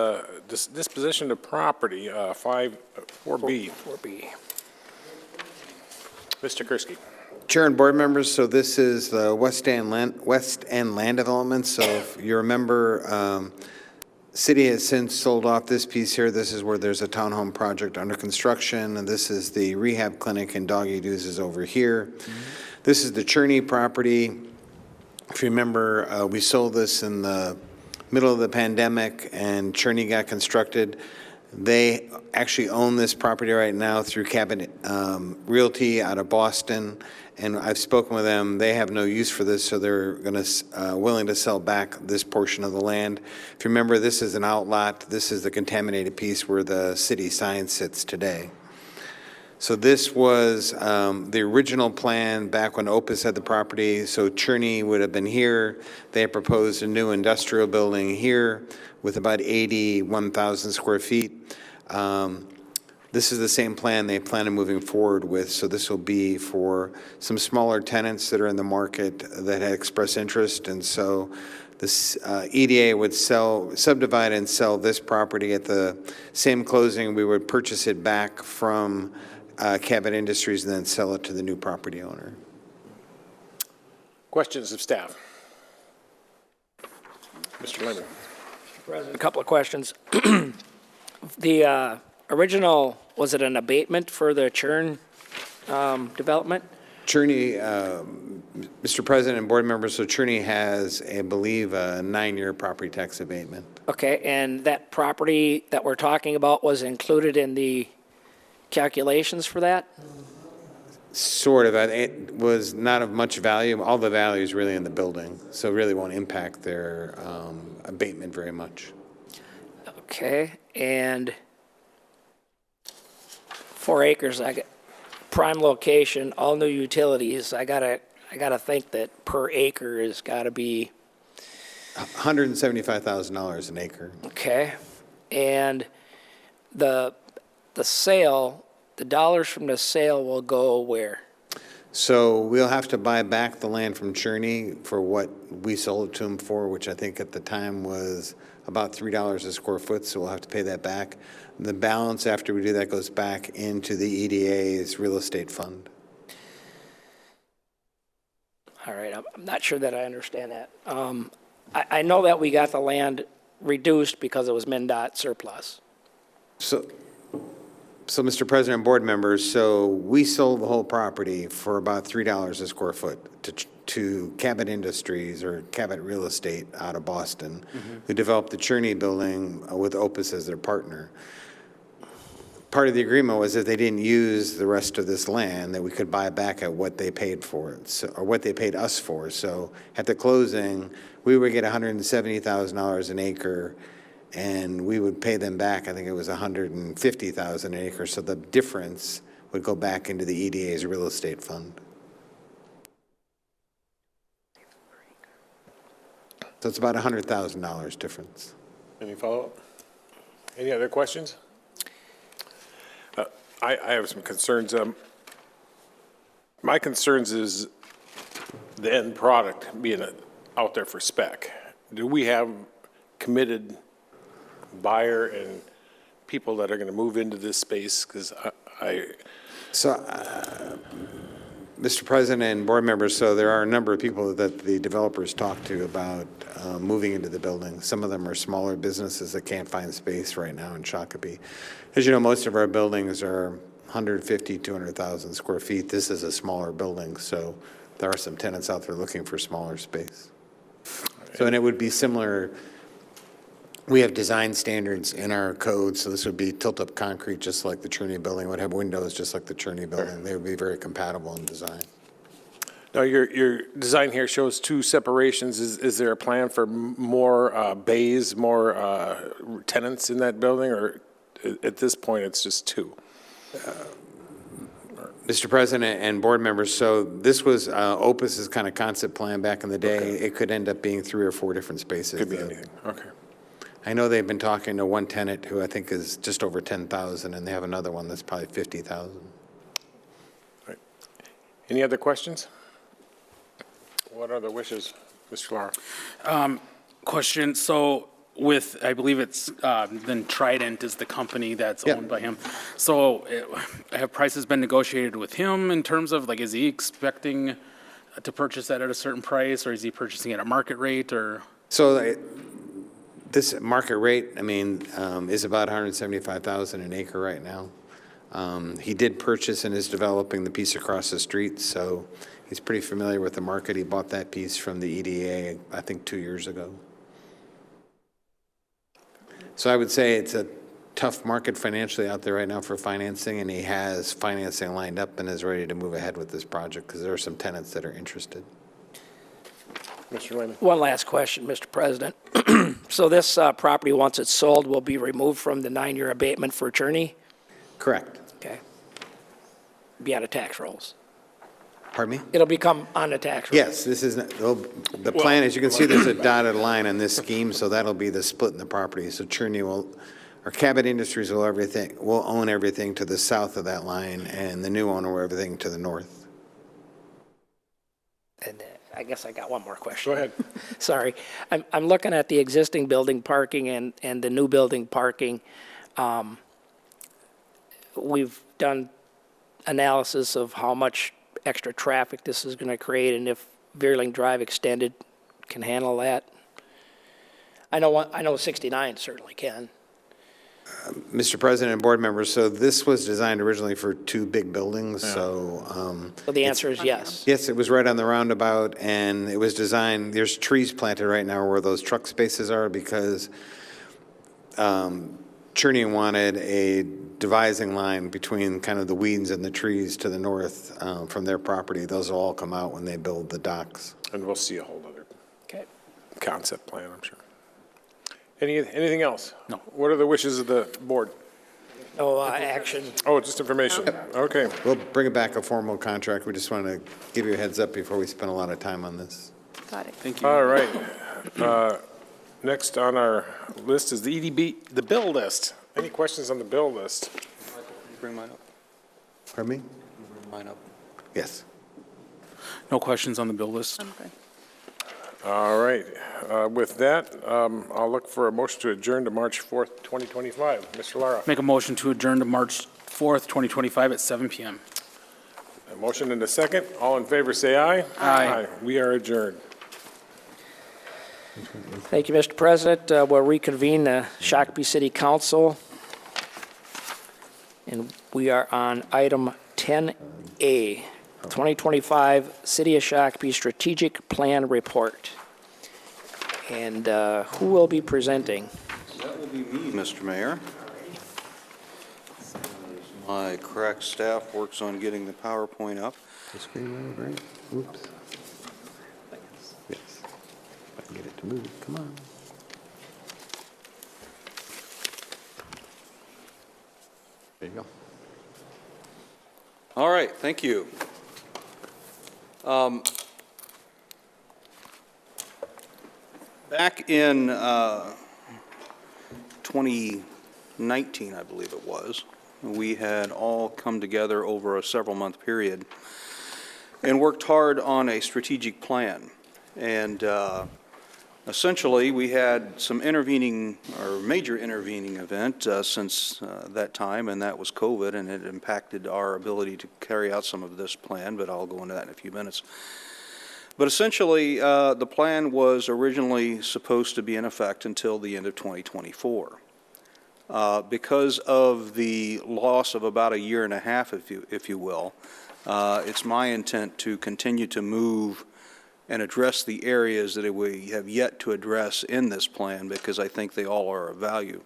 disposition of property, 4B. 4B. Mr. Kursky. Chair and board members, so this is the West End Land Development. So if you remember, city has since sold off this piece here. This is where there's a townhome project under construction, and this is the rehab clinic and doggy doos is over here. This is the Cherney property. If you remember, we sold this in the middle of the pandemic, and Cherney got constructed. They actually own this property right now through Cabot Realty out of Boston, and I've spoken with them. They have no use for this, so they're going to willing to sell back this portion of the land. If you remember, this is an outlot. This is the contaminated piece where the city sign sits today. So this was the original plan back when Opus had the property. So Cherney would have been here. They had proposed a new industrial building here with about 81,000 square feet. This is the same plan they plan on moving forward with. So this will be for some smaller tenants that are in the market that had expressed interest. And so this EDA would subdivide and sell this property at the same closing. We would purchase it back from Cabot Industries and then sell it to the new property owner. Questions of staff? Mr. Lemon. President, a couple of questions. The original, was it an abatement for the Churn development? Cherney, Mr. President and board members, so Cherney has, I believe, a 9-year property tax abatement. Okay, and that property that we're talking about was included in the calculations for that? Sort of. It was not of much value. All the value is really in the building, so it really won't impact their abatement very much. Okay, and 4 acres, I got prime location, all new utilities. I gotta think that per acre has got to be $175,000 an acre. okay, and the sale, the dollars from the sale will go where? So we'll have to buy back the land from Cherney for what we sold it to them for, which I think at the time was about $3 a square foot, so we'll have to pay that back. The balance after we do that goes back into the EDA's real estate fund. All right, I'm not sure that I understand that. I know that we got the land reduced because it was MnDOT surplus. So, Mr. President and board members, so we sold the whole property for about $3 a square foot to Cabot Industries or Cabot Real Estate out of Boston, who developed the Cherney building with Opus as their partner. Part of the agreement was that they didn't use the rest of this land, that we could buy back at what they paid for it, so, or what they paid us for. So at the closing, we would get $170,000 an acre, and we would pay them back, I think it was $150,000 an acre, so the difference would go back into the EDA's real estate fund. So it's about $100,000 difference. Any follow-up? Any other questions? I have some concerns. My concerns is the end product being out there for spec. Do we have committed buyer and people that are going to move into this space? Because Mr. President and board members, so there are a number of people that the developers talk to about moving into the building. Some of them are smaller businesses that can't find space right now in Shakopee. As you know, most of our buildings are 150, 200,000 square feet. This is a smaller building, so there are some tenants out there looking for smaller space. So, and it would be similar. We have design standards in our code, so this would be tilt-up concrete, just like the Cherney building. It would have windows just like the Cherney building. They would be very compatible in design. now your design here shows 2 separations. Is there a plan for more bays, more tenants in that building, or at this point it's just 2? Mr. President and board members, so this was Opus's kind of concept plan back in the day. Okay. It could end up being 3 or 4 different spaces. Could be anything. Okay. I know they've been talking to one tenant who I think is just over 10,000, and they have another one that's probably 50,000. Right. Any other questions? What are the wishes, Mr. Lara? Question, so with, I believe it's, then Trident is the company that's Yep. owned by him. So have prices been negotiated with him in terms of, like, is he expecting to purchase that at a certain price, or is he purchasing at a market rate, or? So this market rate, I mean, is about $175,000 an acre right now. He did purchase and is developing the piece across the street, so he's pretty familiar with the market. He bought that piece from the EDA, I think, 2 years ago. So I would say it's a tough market financially out there right now for financing, and he has financing lined up and is ready to move ahead with this project because there are some tenants that are interested. Mr. Lehman. One last question, Mr. President. So this property, once it's sold, will be removed from the 9-year abatement for Cherney? Correct. Okay. Be out of tax rolls. Pardon me? It'll become on the tax roll. Yes, this is, the plan, as you can see, there's a dotted line on this scheme, so that'll be the split in the property. So Cherney will, or Cabot Industries will own everything to the south of that line, and the new owner will everything to the north. And I guess I got one more question. Go ahead. Sorry. I'm looking at the existing building parking and the new building parking. We've done analysis of how much extra traffic this is going to create, and if Veerling Drive Extended can handle that. I know 69 certainly can. Mr. President and board members, so this was designed originally for 2 big buildings, so. So the answer is yes. Yes, it was right on the roundabout, and it was designed, there's trees planted right now where those truck spaces are because Cherney wanted a dividing line between kind of the weeds and the trees to the north from their property. Those will all come out when they build the docks. And we'll see a whole other Okay. concept plan, I'm sure. Anything else? No. What are the wishes of the board? No action. Oh, just information. Okay. We'll bring it back a formal contract. We just want to give you a heads up before we spend a lot of time on this. Got it. Thank you. All right. Next on our list is the EDB, the bill list. Any questions on the bill list? Bring mine up. Pardon me? Bring mine up. Yes. No questions on the bill list? I'm good. All right. With that, I'll look for a motion to adjourn to March 4th, 2025. Mr. Lara. Make a motion to adjourn to March 4th, 2025 at 7 p.m. A motion and a second. All in favor, say aye. Aye. We are adjourned. Thank you, Mr. President. We'll reconvene the Shakopee City Council. And We are on item 10A, 2025 City of Shakopee Strategic Plan Report. And who will be presenting? That will be me, Mr. Mayor. My crack staff works on getting the PowerPoint up. The screen move, right? Oops. Yes. If I can get it to move, come on. There you go. All right, thank you. Back in 2019, I believe it was, we had all come together over a several-month period and worked hard on a strategic plan. And essentially, we had some intervening, or major intervening event since that time, and that was COVID, and it impacted our ability to carry out some of this plan, but I'll go into that in a few minutes. But essentially, the plan was originally supposed to be in effect until the end of 2024. Because of the loss of about a year and a half, if you will, it's my intent to continue to move and address the areas that we have yet to address in this plan, because I think they all are of value.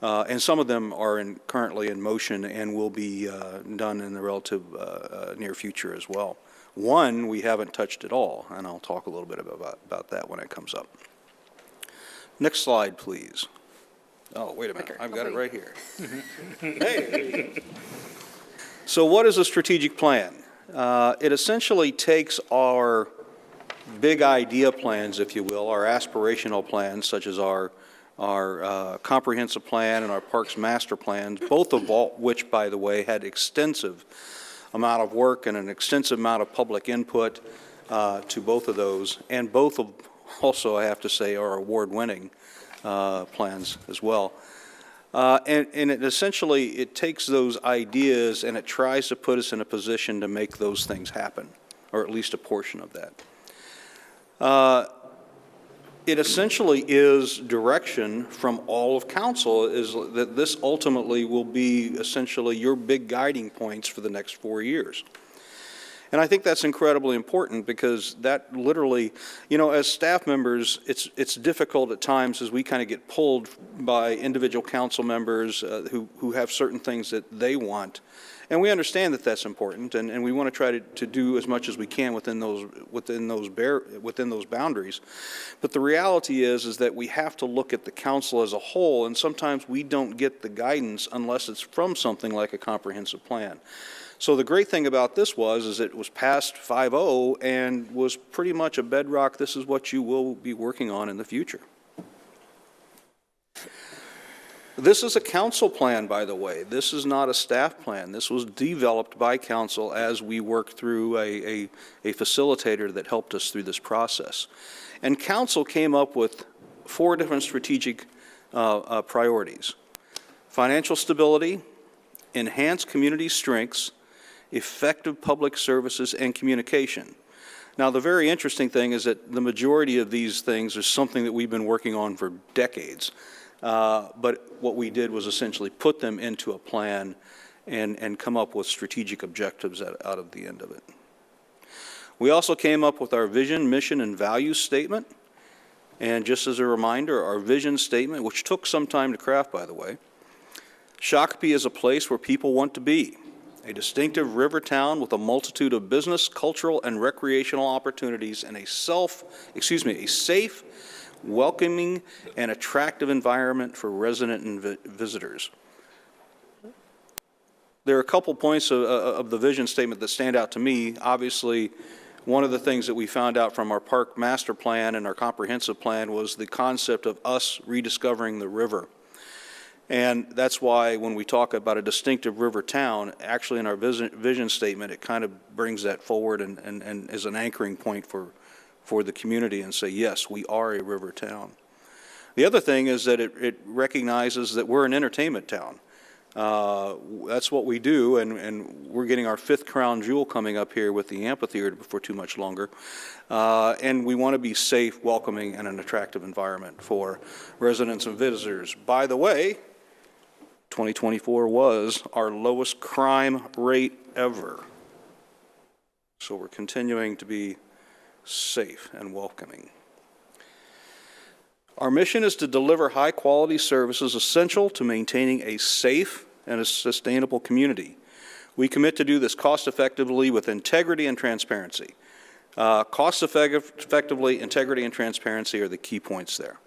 And some of them are currently in motion and will be done in the relative near future as well. One we haven't touched at all, and I'll talk a little bit about that when it comes up. Next slide, please. Oh, wait a minute, I've got it right here. Hey. So what is a strategic plan? It essentially takes our big idea plans, if you will, our aspirational plans, such as our comprehensive plan and our parks master plans, both of which, by the way, had extensive amount of work and an extensive amount of public input to both of those, and both of also, I have to say, are award-winning plans as well. And it essentially, it takes those ideas and it tries to put us in a position to make those things happen, or at least a portion of that. It essentially is direction from all of council, is that this ultimately will be essentially your big guiding points for the next 4 years. And I think that's incredibly important, because that literally, you know, as staff members, it's difficult at times as we kind of get pulled by individual council members who have certain things that they want. And we understand that that's important, and we want to try to do as much as we can within those boundaries. But the reality is that we have to look at the council as a whole, and sometimes we don't get the guidance unless it's from something like a comprehensive plan. So the great thing about this is it was passed 5-0 and was pretty much a bedrock. This is what you will be working on in the future. This is a council plan, by the way. This is not a staff plan. This was developed by council as we worked through a facilitator that helped us through this process. And council came up with 4 different strategic priorities: financial stability, enhance community strengths, effective public services, and communication. Now, the very interesting thing is that the majority of these things are something that we've been working on for decades. But what we did was essentially put them into a plan and come up with strategic objectives out of the end of it. We also came up with our vision, mission, and values statement. And just as a reminder, our vision statement, which took some time to craft, by the way: Shakopee is a place where people want to be, a distinctive river town with a multitude of business, cultural, and recreational opportunities, and a safe, welcoming, and attractive environment for resident and visitors. There are a couple points of the vision statement that stand out to me. Obviously, one of the things that we found out from our park master plan and our comprehensive plan was the concept of us rediscovering the river. And that's why when we talk about a distinctive river town, actually in our vision statement, it kind of brings that forward and is an anchoring point for the community, and say, yes, we are a river town. The other thing is that it recognizes that we're an entertainment town. That's what we do, and we're getting our 5th crown jewel coming up here with the amphitheater before too much longer. And we want to be safe, welcoming, and an attractive environment for residents and visitors. By the way, 2024 was our lowest crime rate ever. So we're continuing to be safe and welcoming. Our mission is to deliver high-quality services essential to maintaining a safe and a sustainable community. We commit to do this cost-effectively with integrity and transparency. Cost-effectively, integrity, and transparency are the key points there.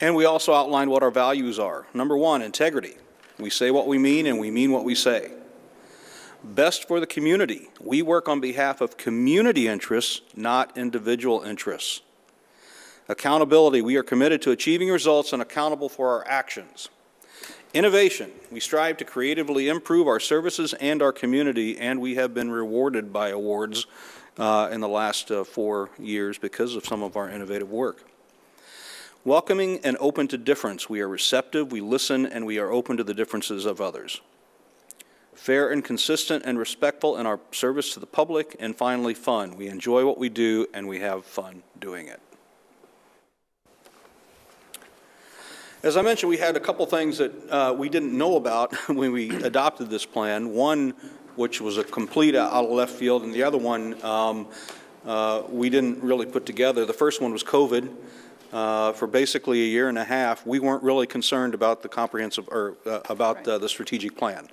And we also outlined what our values are. Number one, integrity. We say what we mean, and we mean what we say. Best for the community. We work on behalf of community interests, not individual interests. Accountability. We are committed to achieving results and accountable for our actions. Innovation. We strive to creatively improve our services and our community, and we have been rewarded by awards in the last 4 years because of some of our innovative work. Welcoming and open to difference. We are receptive, we listen, and we are open to the differences of others. Fair and consistent and respectful in our service to the public. And finally, fun. We enjoy what we do, and we have fun doing it. As I mentioned, we had a couple things that we didn't know about when we adopted this plan. One, which was a complete out of left field, and the other one we didn't really put together. The first one was COVID. For basically a year and a half, we weren't really concerned about the comprehensive or about the strategic plan,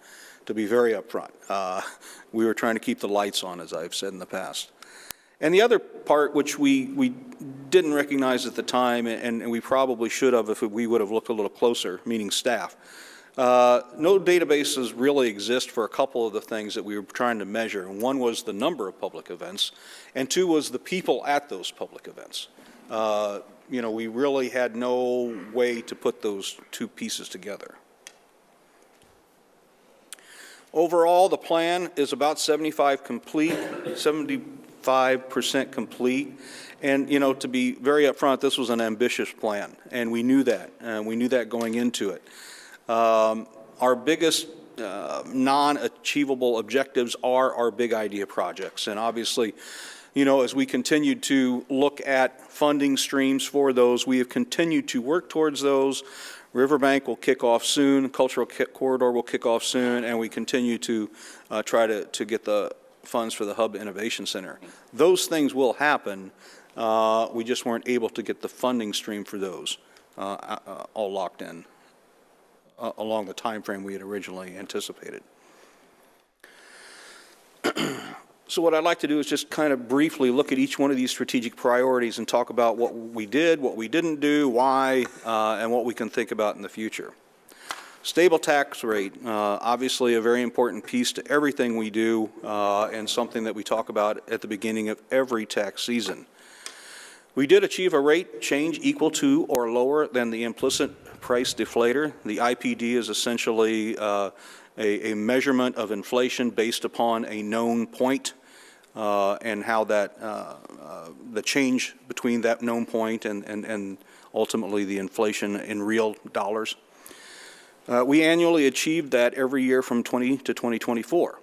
to be very upfront. We were trying to keep the lights on, as I've said in the past. And the other part, which we didn't recognize at the time, and we probably should have if we would have looked a little closer, meaning staff, no databases really exist for a couple of the things that we were trying to measure. And one was the number of public events, and two was the people at those public events. You know, we really had no way to put those two pieces together. Overall, the plan is about 75% complete. And, you know, to be very upfront, this was an ambitious plan, and we knew that. We knew that going into it. Our biggest non-achievable objectives are our big idea projects. And obviously, you know, as we continued to look at funding streams for those, we have continued to work towards those. Riverbank will kick off soon, Cultural Corridor will kick off soon, and we continue to try to get the funds for the Hub Innovation Center. Those things will happen. We just weren't able to get the funding stream for those all locked in along the time frame we had originally anticipated. So what I'd like to do is just kind of briefly look at each one of these strategic priorities and talk about what we did, what we didn't do, why, and what we can think about in the future. Stable tax rate, obviously a very important piece to everything we do, and something that we talk about at the beginning of every tax season. We did achieve a rate change equal to or lower than the implicit price deflator. The IPD is essentially a measurement of inflation based upon a known point, and how that the change between that known point and ultimately the inflation in real dollars. We annually achieved that every year from 20 to 2024.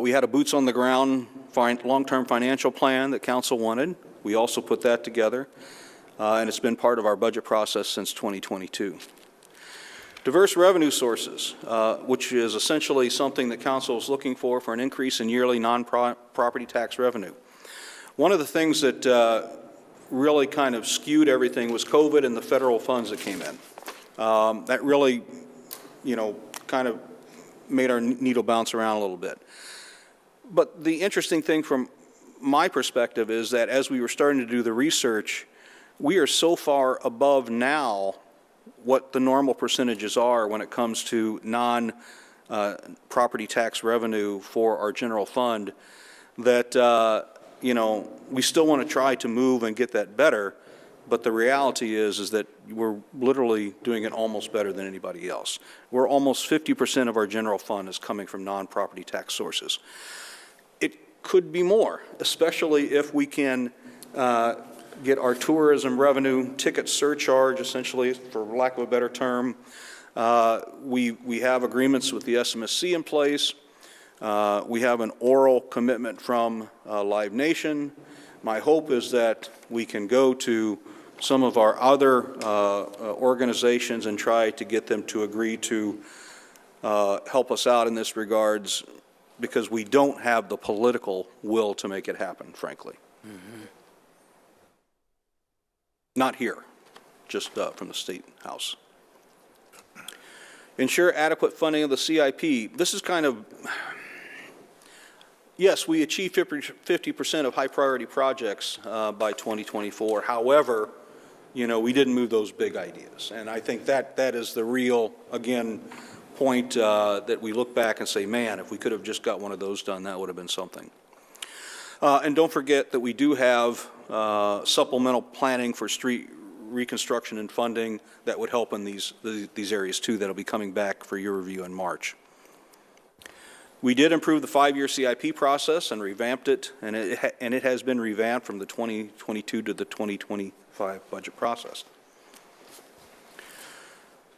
We had a boots on the ground long-term financial plan that council wanted. We also put that together, and it's been part of our budget process since 2022. Diverse revenue sources, which is essentially something that council is looking for an increase in yearly non-property tax revenue. One of the things that really kind of skewed everything was COVID and the federal funds that came in. That really, you know, kind of made our needle bounce around a little bit. But the interesting thing from my perspective is that as we were starting to do the research, we are so far above now what the normal percentages are when it comes to non-property tax revenue for our general fund that, you know, we still want to try to move and get that better, but the reality is that we're literally doing it almost better than anybody else. We're almost 50% of our general fund is coming from non-property tax sources. It could be more, especially if we can get our tourism revenue ticket surcharge, essentially, for lack of a better term. We have agreements with the SMSC in place. We have an oral commitment from Live Nation. My hope is that we can go to some of our other organizations and try to get them to agree to help us out in this regards, because we don't have the political will to make it happen, frankly. Not here, just from the State House. Ensure adequate funding of the CIP. This is kind of, yes, we achieved 50% of high priority projects by 2024. However, you know, we didn't move those big ideas. And I think that is the real, again, point that we look back and say, man, if we could have just got one of those done, that would have been something. And don't forget that we do have supplemental planning for street reconstruction and funding that would help in these areas too, that'll be coming back for your review in March. We did improve the 5-year CIP process and revamped it, and it has been revamped from the 2022 to the 2025 budget process.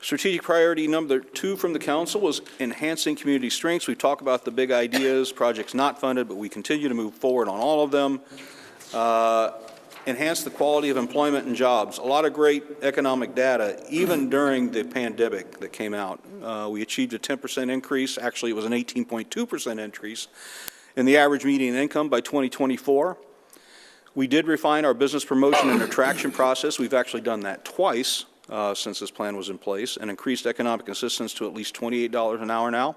Strategic priority number 2 from the council was enhancing community strengths. We talk about the big ideas, projects not funded, but we continue to move forward on all of them. Enhance the quality of employment and jobs. A lot of great economic data, even during the pandemic that came out. We achieved a 10% increase. Actually, it was an 18.2% increase in the average median income by 2024. We did refine our business promotion and attraction process. We've actually done that twice since this plan was in place, and increased economic assistance to at least $28 an hour now.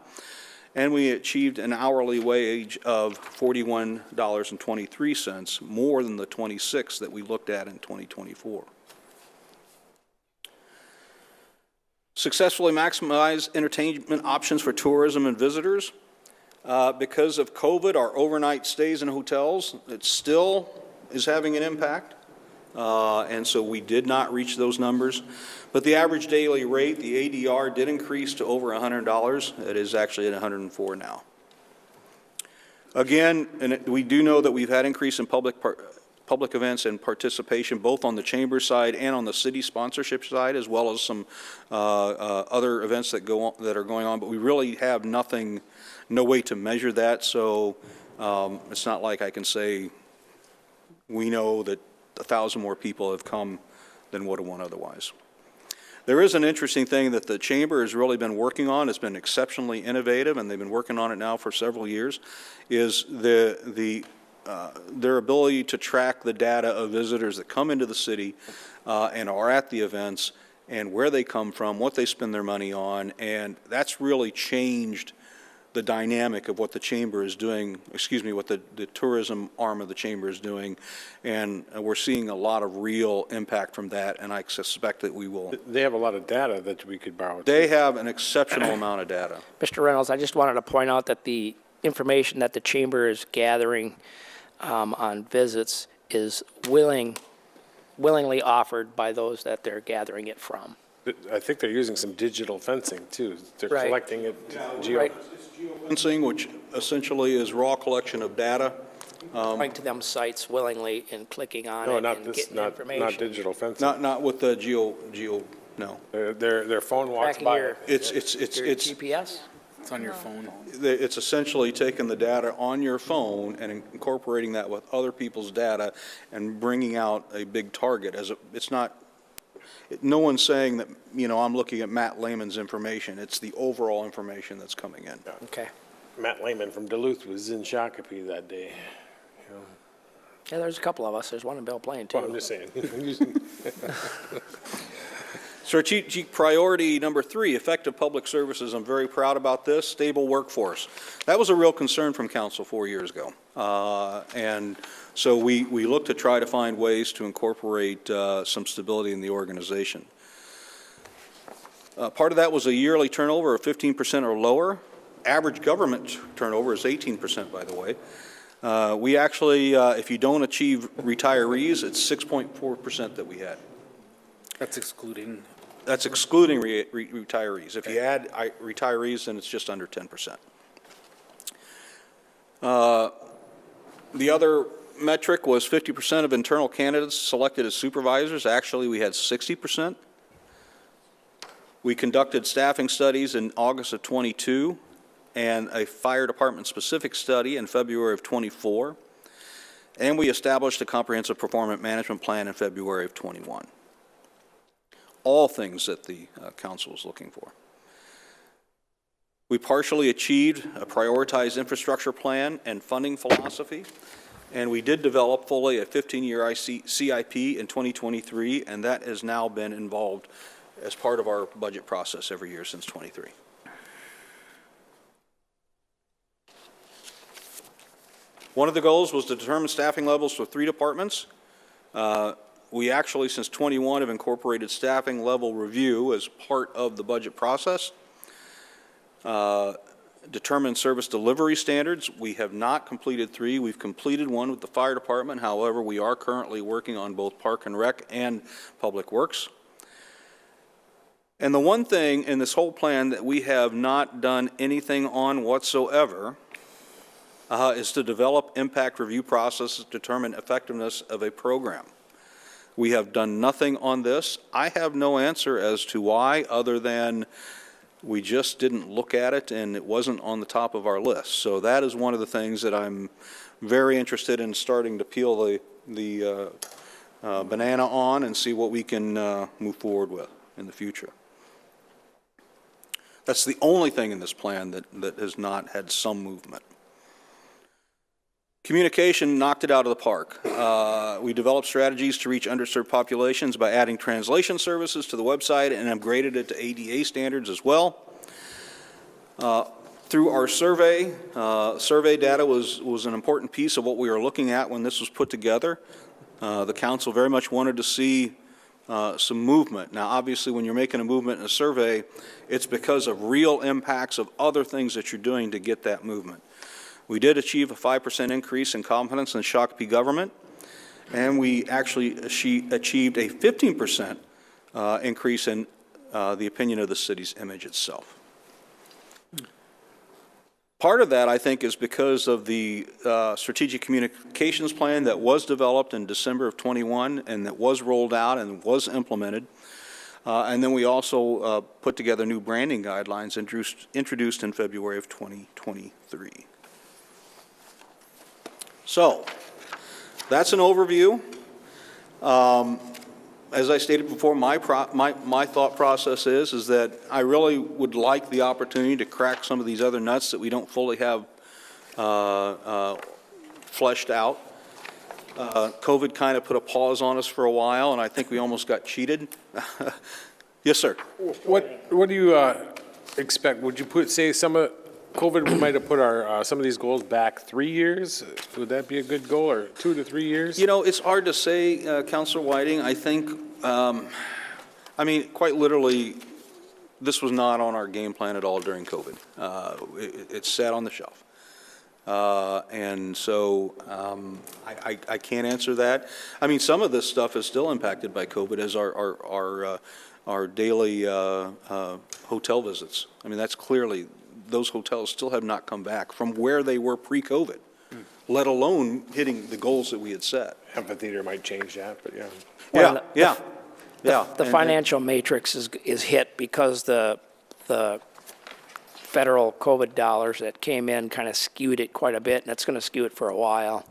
And we achieved an hourly wage of $41.23, more than the 26 that we looked at in 2024. Successfully maximize entertainment options for tourism and visitors. Because of COVID, our overnight stays in hotels, it still is having an impact. And so we did not reach those numbers. But the average daily rate, the ADR, did increase to over $100. It is actually at $104 now. Again, and we do know that we've had increase in public events and participation, both on the chamber side and on the city sponsorship side, as well as some other events that are going on. But we really have no way to measure that. So it's not like I can say we know that 1,000 more people have come than would have won otherwise. There is an interesting thing that the Chamber has really been working on. It's been exceptionally innovative, and they've been working on it now for several years, is their ability to track the data of visitors that come into the city and are at the events, and where they come from, what they spend their money on, and that's really changed the dynamic of what the Chamber is doing, what the tourism arm of the Chamber is doing, and we're seeing a lot of real impact from that, and I suspect that we will. They have a lot of data that we could borrow. They have an exceptional amount of data. Mr. Reynolds, I just wanted to point out that the information that the Chamber is gathering on visits is willingly offered by those that they're gathering it from. I think they're using some digital fencing too. They're Right. collecting it. Right. Fencing, which essentially is raw collection of data. Going to them sites willingly and clicking on it and getting information. Not digital fencing. Not with the geo, no. Their phone walks Tracking by. your It's GPS? It's on your phone. It's essentially taking the data on your phone and incorporating that with other people's data and bringing out a big target. It's not, no one's saying that, you know, I'm looking at Matt Lehman's information. It's the overall information that's coming in. Okay. Matt Lehman from Duluth was in Shakopee that day. You know. Yeah, there's a couple of us. There's one in Belle Plaine, too. Well, I'm just saying. Strategic priority number 3, effective public services. I'm very proud about this. Stable workforce. That was a real concern from council 4 years ago. And so we look to try to find ways to incorporate some stability in the organization. Part of that was a yearly turnover of 15% or lower. Average government turnover is 18%, by the way. We actually, if you don't achieve retirees, it's 6.4% that we had. That's excluding. That's excluding retirees. If you add retirees, then it's just under 10%. The other metric was 50% of internal candidates selected as supervisors. Actually, we had 60%. We conducted staffing studies in August of 22 and a fire department specific study in February of 24. And we established a comprehensive performance management plan in February of '21. All things that the council is looking for. We partially achieved a prioritized infrastructure plan and funding philosophy, and we did develop fully a 15-year CIP in 2023, and that has now been involved as part of our budget process every year since '23. One of the goals was to determine staffing levels for 3 departments. We actually, since '21, have incorporated staffing level review as part of the budget process. Determine service delivery standards. We have not completed 3. We've completed 1 with the fire department. However, we are currently working on both Park and Rec and Public Works. And the one thing in this whole plan that we have not done anything on whatsoever is to develop impact review processes to determine effectiveness of a program. We have done nothing on this. I have no answer as to why, other than we just didn't look at it and it wasn't on the top of our list. So that is one of the things that I'm very interested in starting to peel the banana on and see what we can move forward with in the future. That's the only thing in this plan that has not had some movement. Communication knocked it out of the park. We developed strategies to reach underserved populations by adding translation services to the website and upgraded it to ADA standards as well. Through our survey, survey data was an important piece of what we were looking at when this was put together. The council very much wanted to see some movement. Now, obviously, when you're making a movement in a survey, it's because of real impacts of other things that you're doing to get that movement. We did achieve a 5% increase in confidence in Shakopee government, and we actually achieved a 15% increase in the opinion of the city's image itself. Part of that, I think, is because of the strategic communications plan that was developed in December of '21 and that was rolled out and was implemented. And then we also put together new branding guidelines introduced in February of 2023. So, that's an overview. As I stated before, my thought process is that I really would like the opportunity to crack some of these other nuts that we don't fully have fleshed out. COVID kind of put a pause on us for a while, and I think we almost got cheated. Yes, sir. What do you expect? Would you say some of COVID might have put our some of these goals back 3 years? Would that be a good goal, or 2 to 3 years? You know, it's hard to say, Councilor Whiting. I think, I mean, quite literally, this was not on our game plan at all during COVID. It sat on the shelf. And so I can't answer that. I mean, some of this stuff is still impacted by COVID, as our daily hotel visits. I mean, that's clearly, those hotels still have not come back from where they were pre-COVID, let alone hitting the goals that we had set. Amphitheater might change that, but yeah. Well, the financial matrix is hit because the federal COVID dollars that came in kind of skewed it quite a bit, and it's going to skew it for a while.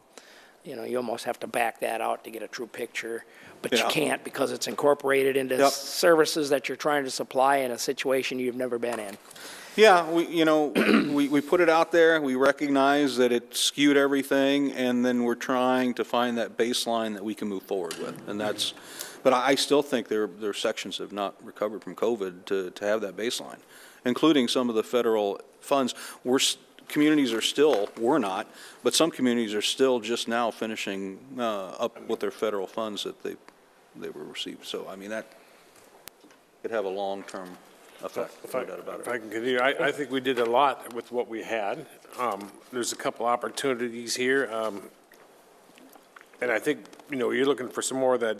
You know, you almost have to back that out to get a true picture, but you can't because it's incorporated into services that you're trying to supply in a situation you've never been in. Yeah, we put it out there. We recognize that it skewed everything, and then we're trying to find that baseline that we can move forward with. And that's, but I still think there are sections that have not recovered from COVID to have that baseline, including some of the federal funds. Communities are still, we're not, but some communities are still just now finishing up with their federal funds that they were received. So, I mean, that could have a long-term effect. If I can continue, I think we did a lot with what we had. There's a couple opportunities here. And I think, you're looking for some more of that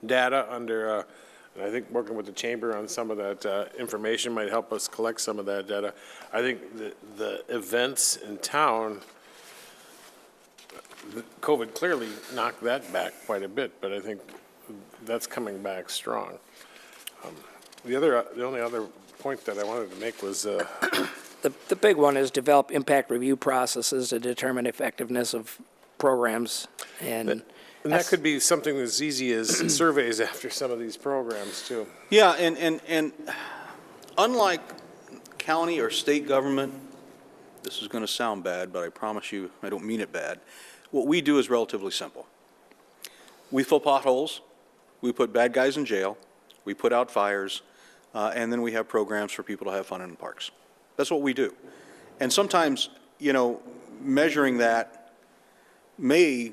data under, and I think working with the chamber on some of that information might help us collect some of that data. I think the events in town, COVID clearly knocked that back quite a bit, but I think that's coming back strong. The only other point that I wanted to make was the big one is develop impact review processes to determine effectiveness of programs. And And that could be something as easy as surveys after some of these programs, too. Yeah, and unlike county or state government, this is going to sound bad, but I promise you, I don't mean it bad. What we do is relatively simple. We fill potholes, we put bad guys in jail, we put out fires, and then we have programs for people to have fun in the parks. That's what we do. And sometimes, you know, measuring that may,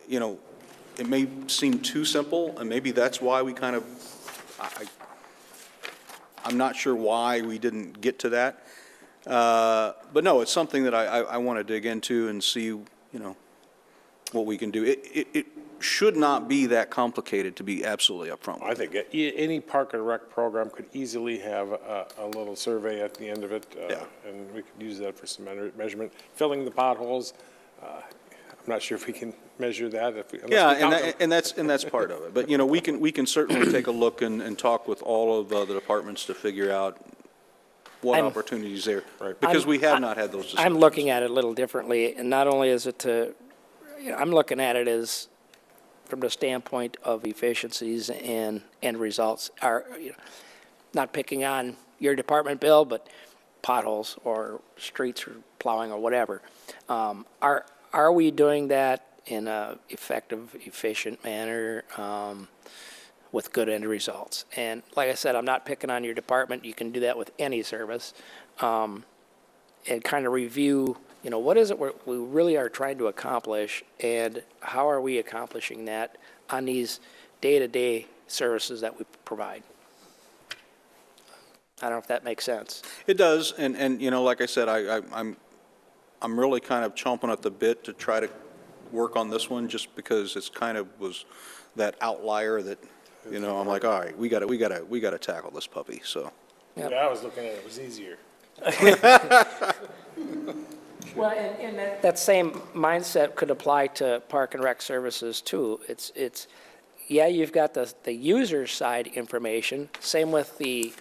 you know, it may seem too simple, and maybe that's why we kind of, I'm not sure why we didn't get to that. But no, it's something that I want to dig into and see, you know, what we can do. It should not be that complicated, to be absolutely upfront. I think any park and rec program could easily have a little survey at the end of it, and we could use that for some measurement. Filling the potholes, I'm not sure if we can measure that. And that's part of it. But, you know, we can certainly take a look and talk with all of the departments to figure out what opportunities there, because we have not had those discussions. I'm looking at it a little differently, and not only is it to, you know, I'm looking at it as from the standpoint of efficiencies and results. Are, you know, not picking on your department, Bill, but potholes or streets or plowing or whatever. Are we doing that in a effective, efficient manner with good end results? And like I said, I'm not picking on your department. You can do that with any service, and kind of review, you know, what is it we really are trying to accomplish, and how are we accomplishing that on these day-to-day services that we provide? I don't know if that makes sense. It does, and you know, like I said, I'm really kind of chomping at the bit to try to work on this one, just because it's kind of was that outlier that, you know, I'm like, all right, we got to tackle this puppy. So. Yeah, I was looking at it was easier. Well, and that same mindset could apply to park and rec services too. It's yeah, you've got the user side information, same with the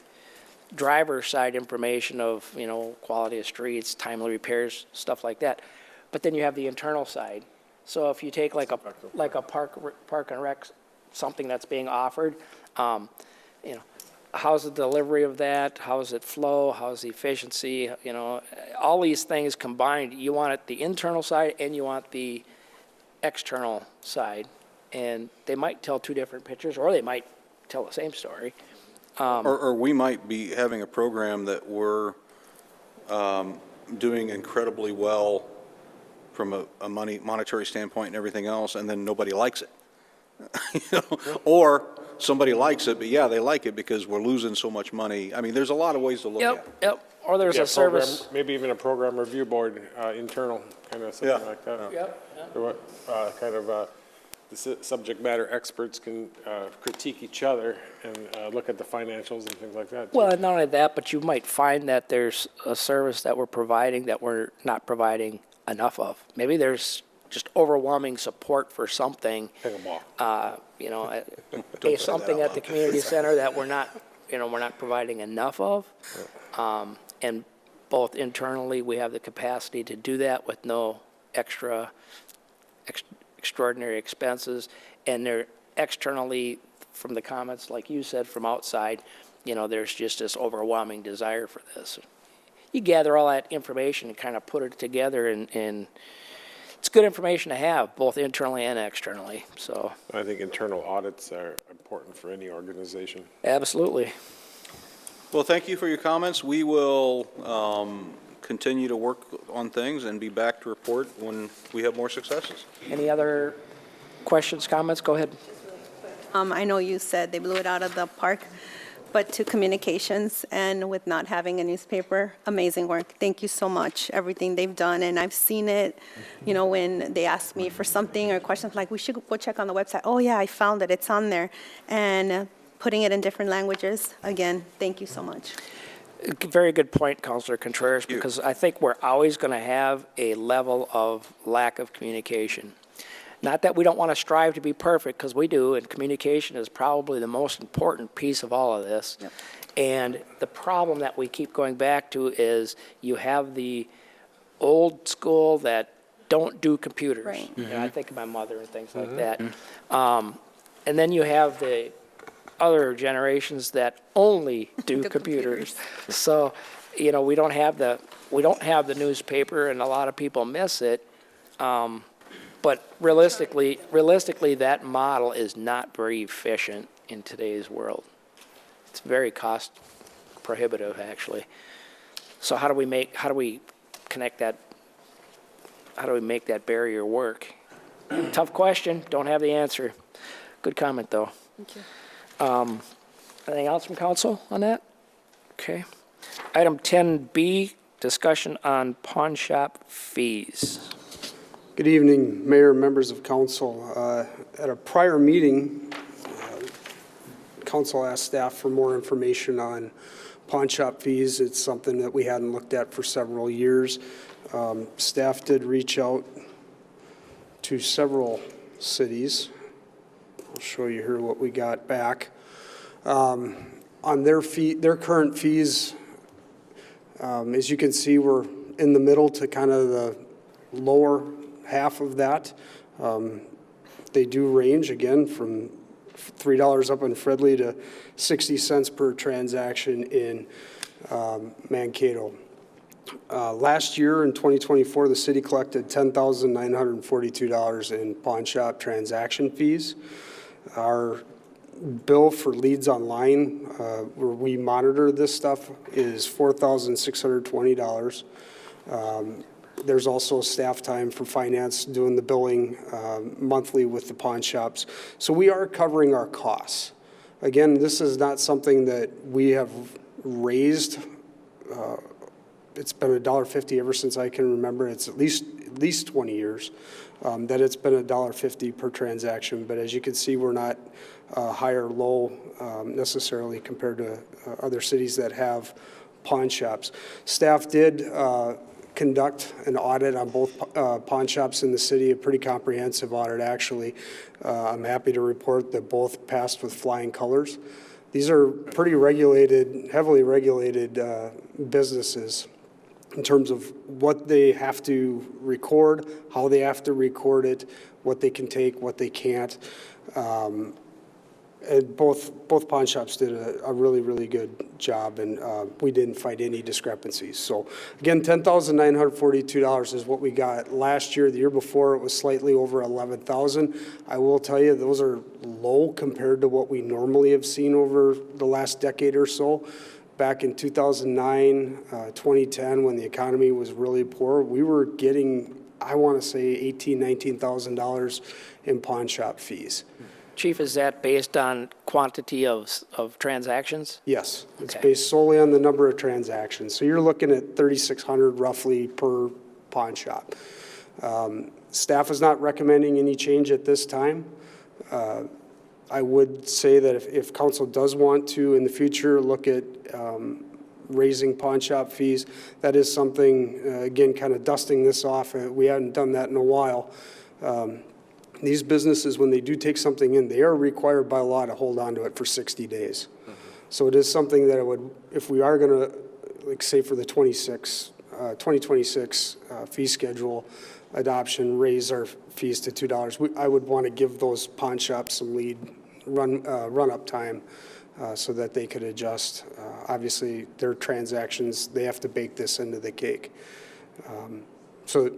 driver side information of, you know, quality of streets, timely repairs, stuff like that. But then you have the internal side. So if you take like a park and rec, something that's being offered, you know, how's the delivery of that? How does it flow? How's the efficiency? You know, all these things combined. You want it the internal side and you want the external side, and they might tell two different pictures, or they might tell the same story. Or we might be having a program that we're doing incredibly well from a monetary standpoint and everything else, and then nobody likes it. You know? Or somebody likes it, but yeah, they like it because we're losing so much money. I mean, there's a lot of ways to look at it. Yep. Or there's a service. Maybe even a program review board, internal, kind of something like that. Yep. Or what, kind of the subject matter experts can critique each other and look at the financials and things like that, too. Well, not only that, but you might find that there's a service that we're providing that we're not providing enough of. Maybe there's just overwhelming support for something. Pick 'em off. You know, something at the community center that we're not providing enough of. And both internally, we have the capacity to do that with no extraordinary expenses. And they're externally, from the comments, like you said, from outside, you know, there's just this overwhelming desire for this. You gather all that information and kind of put it together, and it's good information to have, both internally and externally. So I think internal audits are important for any organization. Absolutely. Well, thank you for your comments. We will continue to work on things and be back to report when we have more successes. Any other questions, comments? Go ahead. I know you said they blew it out of the park, but to communications and with not having a newspaper, amazing work. Thank you so much, everything they've done. And I've seen it, you know, when they ask me for something or questions like, we should go check on the website. Oh, yeah, I found it. It's on there. And putting it in different languages. Again, thank you so much. Very good point, Councilor Contreras, because I think we're always going to have a level of lack of communication. Not that we don't want to strive to be perfect, because we do, and communication is probably the most important piece of all of this. Yep. And the problem that we keep going back to is you have the old school that don't do computers. Right. You know, I think of my mother and things like that. And then you have the other generations that only do Do computers. So, you know, we don't have the newspaper, and a lot of people miss it. But realistically, that model is not very efficient in today's world. It's very cost prohibitive, actually. So how do we connect that? How do we make that barrier work? Tough question. Don't have the answer. Good comment, though. Thank you. Anything else from council on that? Okay. Item 10B, discussion on pawn shop fees. Good evening, Mayor and members of council. At a prior meeting, council asked staff for more information on pawn shop fees. It's something that we hadn't looked at for several years. Staff did reach out to several cities. I'll show you here what we got back. On their current fees, as you can see, we're in the middle to kind of the lower half of that. They do range, again, from $3 up in Fridley to 60 cents per transaction in Mankato. Last year, in 2024, the city collected $10,942 in pawn shop transaction fees. Our bill for leads online, where we monitor this stuff, is $4,620. There's also staff time for finance doing the billing monthly with the pawn shops. So we are covering our costs. Again, this is not something that we have raised. It's been $1.50 ever since I can remember. It's at least 20 years that it's been $1.50 per transaction. But as you can see, we're not high or low necessarily compared to other cities that have pawn shops. Staff did conduct an audit on both pawn shops in the city, a pretty comprehensive audit, actually. I'm happy to report that both passed with flying colors. These are pretty regulated, heavily regulated businesses in terms of what they have to record, how they have to record it, what they can take, what they can't. And both pawn shops did a really, really good job, and we didn't find any discrepancies. So again, $10,942 is what we got last year. The year before, it was slightly over $11,000. I will tell you, those are low compared to what we normally have seen over the last decade or so. Back in 2009, 2010, when the economy was really poor, we were getting, I want to say, $18,000, $19,000 in pawn shop fees. Chief, is that based on quantity of transactions? Yes, it's Okay. based solely on the number of transactions. So you're looking at 3,600 roughly per pawn shop. Staff is not recommending any change at this time. I would say that if council does want to in the future look at raising pawn shop fees, that is something, again, kind of dusting this off. We haven't done that in a while. These businesses, when they do take something in, they are required by law to hold on to it for 60 days. So it is something that I would, if we are going to, like say for the 2026 fee schedule adoption, raise our fees to $2, I would want to give those pawn shops some run-up time so that they could adjust. Obviously, their transactions, they have to bake this into the cake. So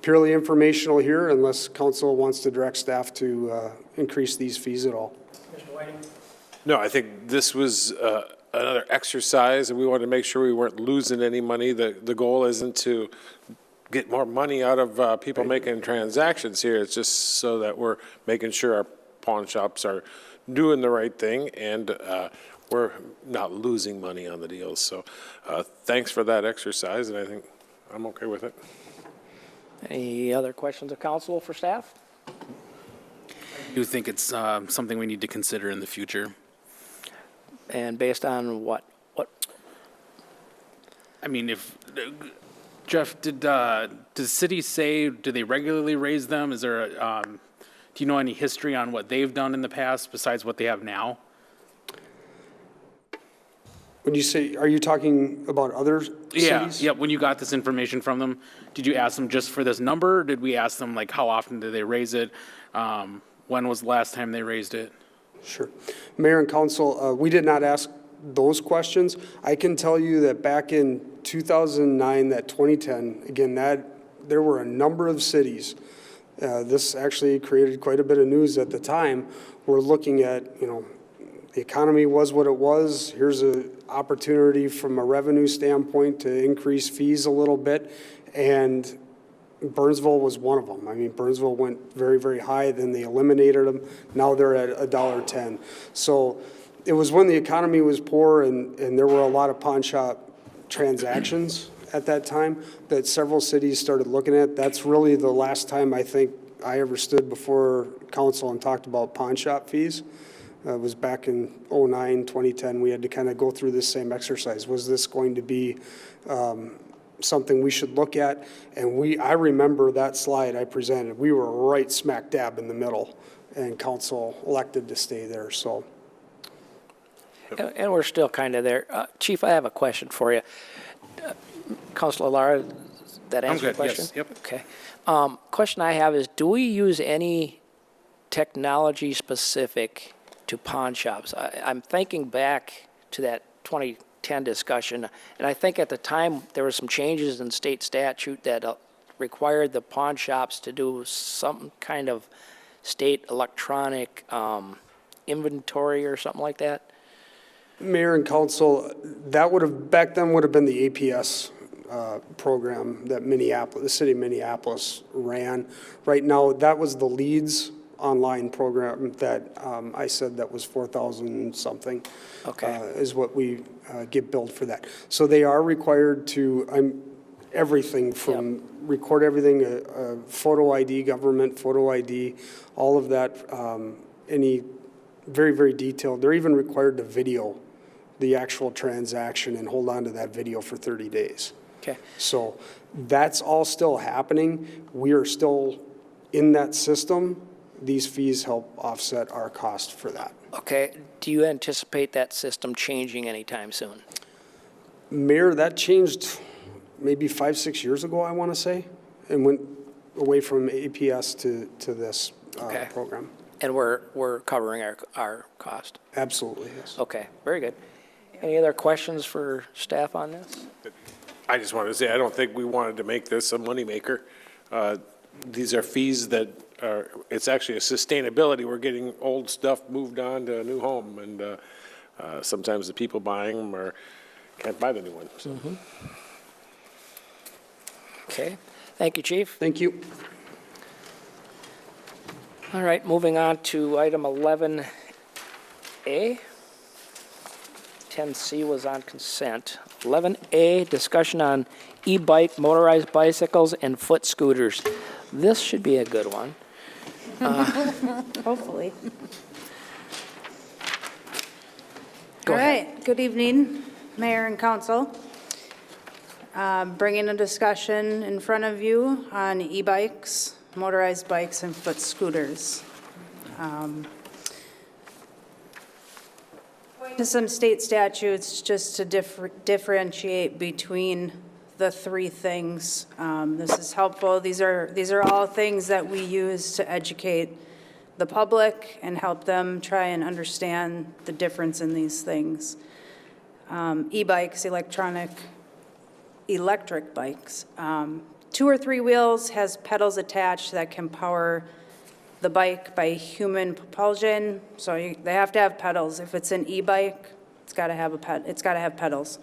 purely informational here, unless council wants to direct staff to increase these fees at all. Mr. Whiting? No, I think this was another exercise, and we wanted to make sure we weren't losing any money. The goal isn't to get more money out of people making transactions here. It's just so that we're making sure our pawn shops are doing the right thing, and we're not losing money on the deals. So thanks for that exercise, and I think I'm okay with it. Any other questions of council for staff? I do think it's something we need to consider in the future. And based on what? I mean, Jeff, does the city say, do they regularly raise them? Is there do you know any history on what they've done in the past besides what they have now? When you say, are you talking about other cities? Yeah, when you got this information from them, did you ask them just for this number? Did we ask them, like, how often did they raise it? When was the last time they raised it? Sure. Mayor and council, we did not ask those questions. I can tell you that back in 2009, that 2010, again, there were a number of cities. This actually created quite a bit of news at the time. We're looking at, the economy was what it was. Here's an opportunity from a revenue standpoint to increase fees a little bit. And Burnsville was one of them. I mean, Burnsville went very, very high, then they eliminated them. Now they're at $1.10. So it was when the economy was poor and there were a lot of pawn shop transactions at that time that several cities started looking at. That's really the last time I think I ever stood before council and talked about pawn shop fees. It was back in 2009, 2010. We had to kind of go through this same exercise. Was this going to be something we should look at? And I remember that slide I presented. We were right smack dab in the middle, and council elected to stay there. So, And we're still kind of there. Chief, I have a question for you. Councilor Lara, that answer your question? Yes, yep. Okay. Question I have is, do we use any technology specific to pawn shops? I'm thinking back to that 2010 discussion, and I think at the time there were some changes in state statute that required the pawn shops to do some kind of state electronic inventory or something like that. Mayor and council, that back then would have been the APS program that the city of Minneapolis ran. Right now, that was the LEADS online program that I said that was 4,000 something. Okay. Is what we get billed for that. So they are required to, everything from record everything, photo ID, government photo ID, all of that, any very, very detailed. They're even required to video the actual transaction and hold on to that video for 30 days. Okay. So that's all still happening. We are still in that system. These fees help offset our cost for that. Okay. Do you anticipate that system changing anytime soon? Mayor, that changed maybe 5-6 years ago, I want to say, and went away from APS to this program. And we're covering our cost? Absolutely, yes. Okay, very good. Any other questions for staff on this? I just wanted to say, I don't think we wanted to make this a moneymaker. These are fees that are, it's actually a sustainability. We're getting old stuff moved on to a new home, and sometimes the people buying them can't buy the new one. So. Okay, thank you, Chief. Thank you. All right, moving on to item 11A. 10C was on consent. 11A, discussion on e-bike, motorized bicycles, and foot scooters. This should be a good one. Hopefully. Go All ahead. right, good evening, Mayor and Council. Bringing a discussion in front of you on e-bikes, motorized bikes, and foot scooters. To some state statutes, just to differentiate between the three things. This is helpful. These are all things that we use to educate the public and help them try and understand the difference in these things. E-bikes, electric bikes. 2 or 3 wheels, has pedals attached that can power the bike by human propulsion. So they have to have pedals. If it's an e-bike, it's got to have pedals.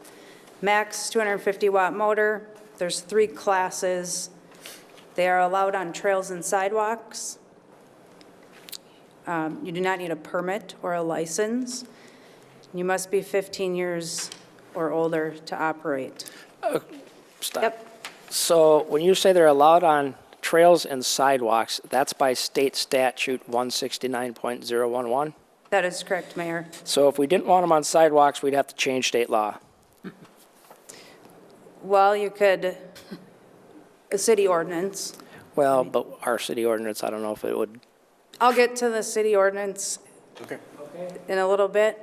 Max 250 watt motor. There's 3 classes. They are allowed on trails and sidewalks. You do not need a permit or a license. You must be 15 years or older to operate. Stop. Yep. So when you say they're allowed on trails and sidewalks, that's by state statute 169.011? That is correct, Mayor. So if we didn't want them on sidewalks, we'd have to change state law. Well, you could, a city ordinance. Well, but our city ordinance, I don't know if it would. I'll get to the city ordinance in a little bit.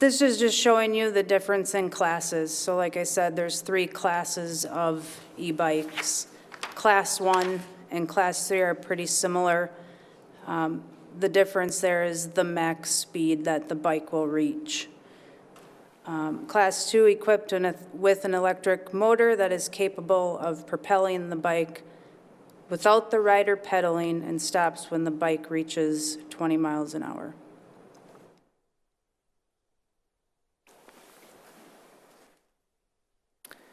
This is just showing you the difference in classes. So like I said, there's 3 classes of e-bikes. Class 1 and Class 3 are pretty similar. The difference there is the max speed that the bike will reach. Class 2 equipped with an electric motor that is capable of propelling the bike without the rider pedaling and stops when the bike reaches 20 miles an hour.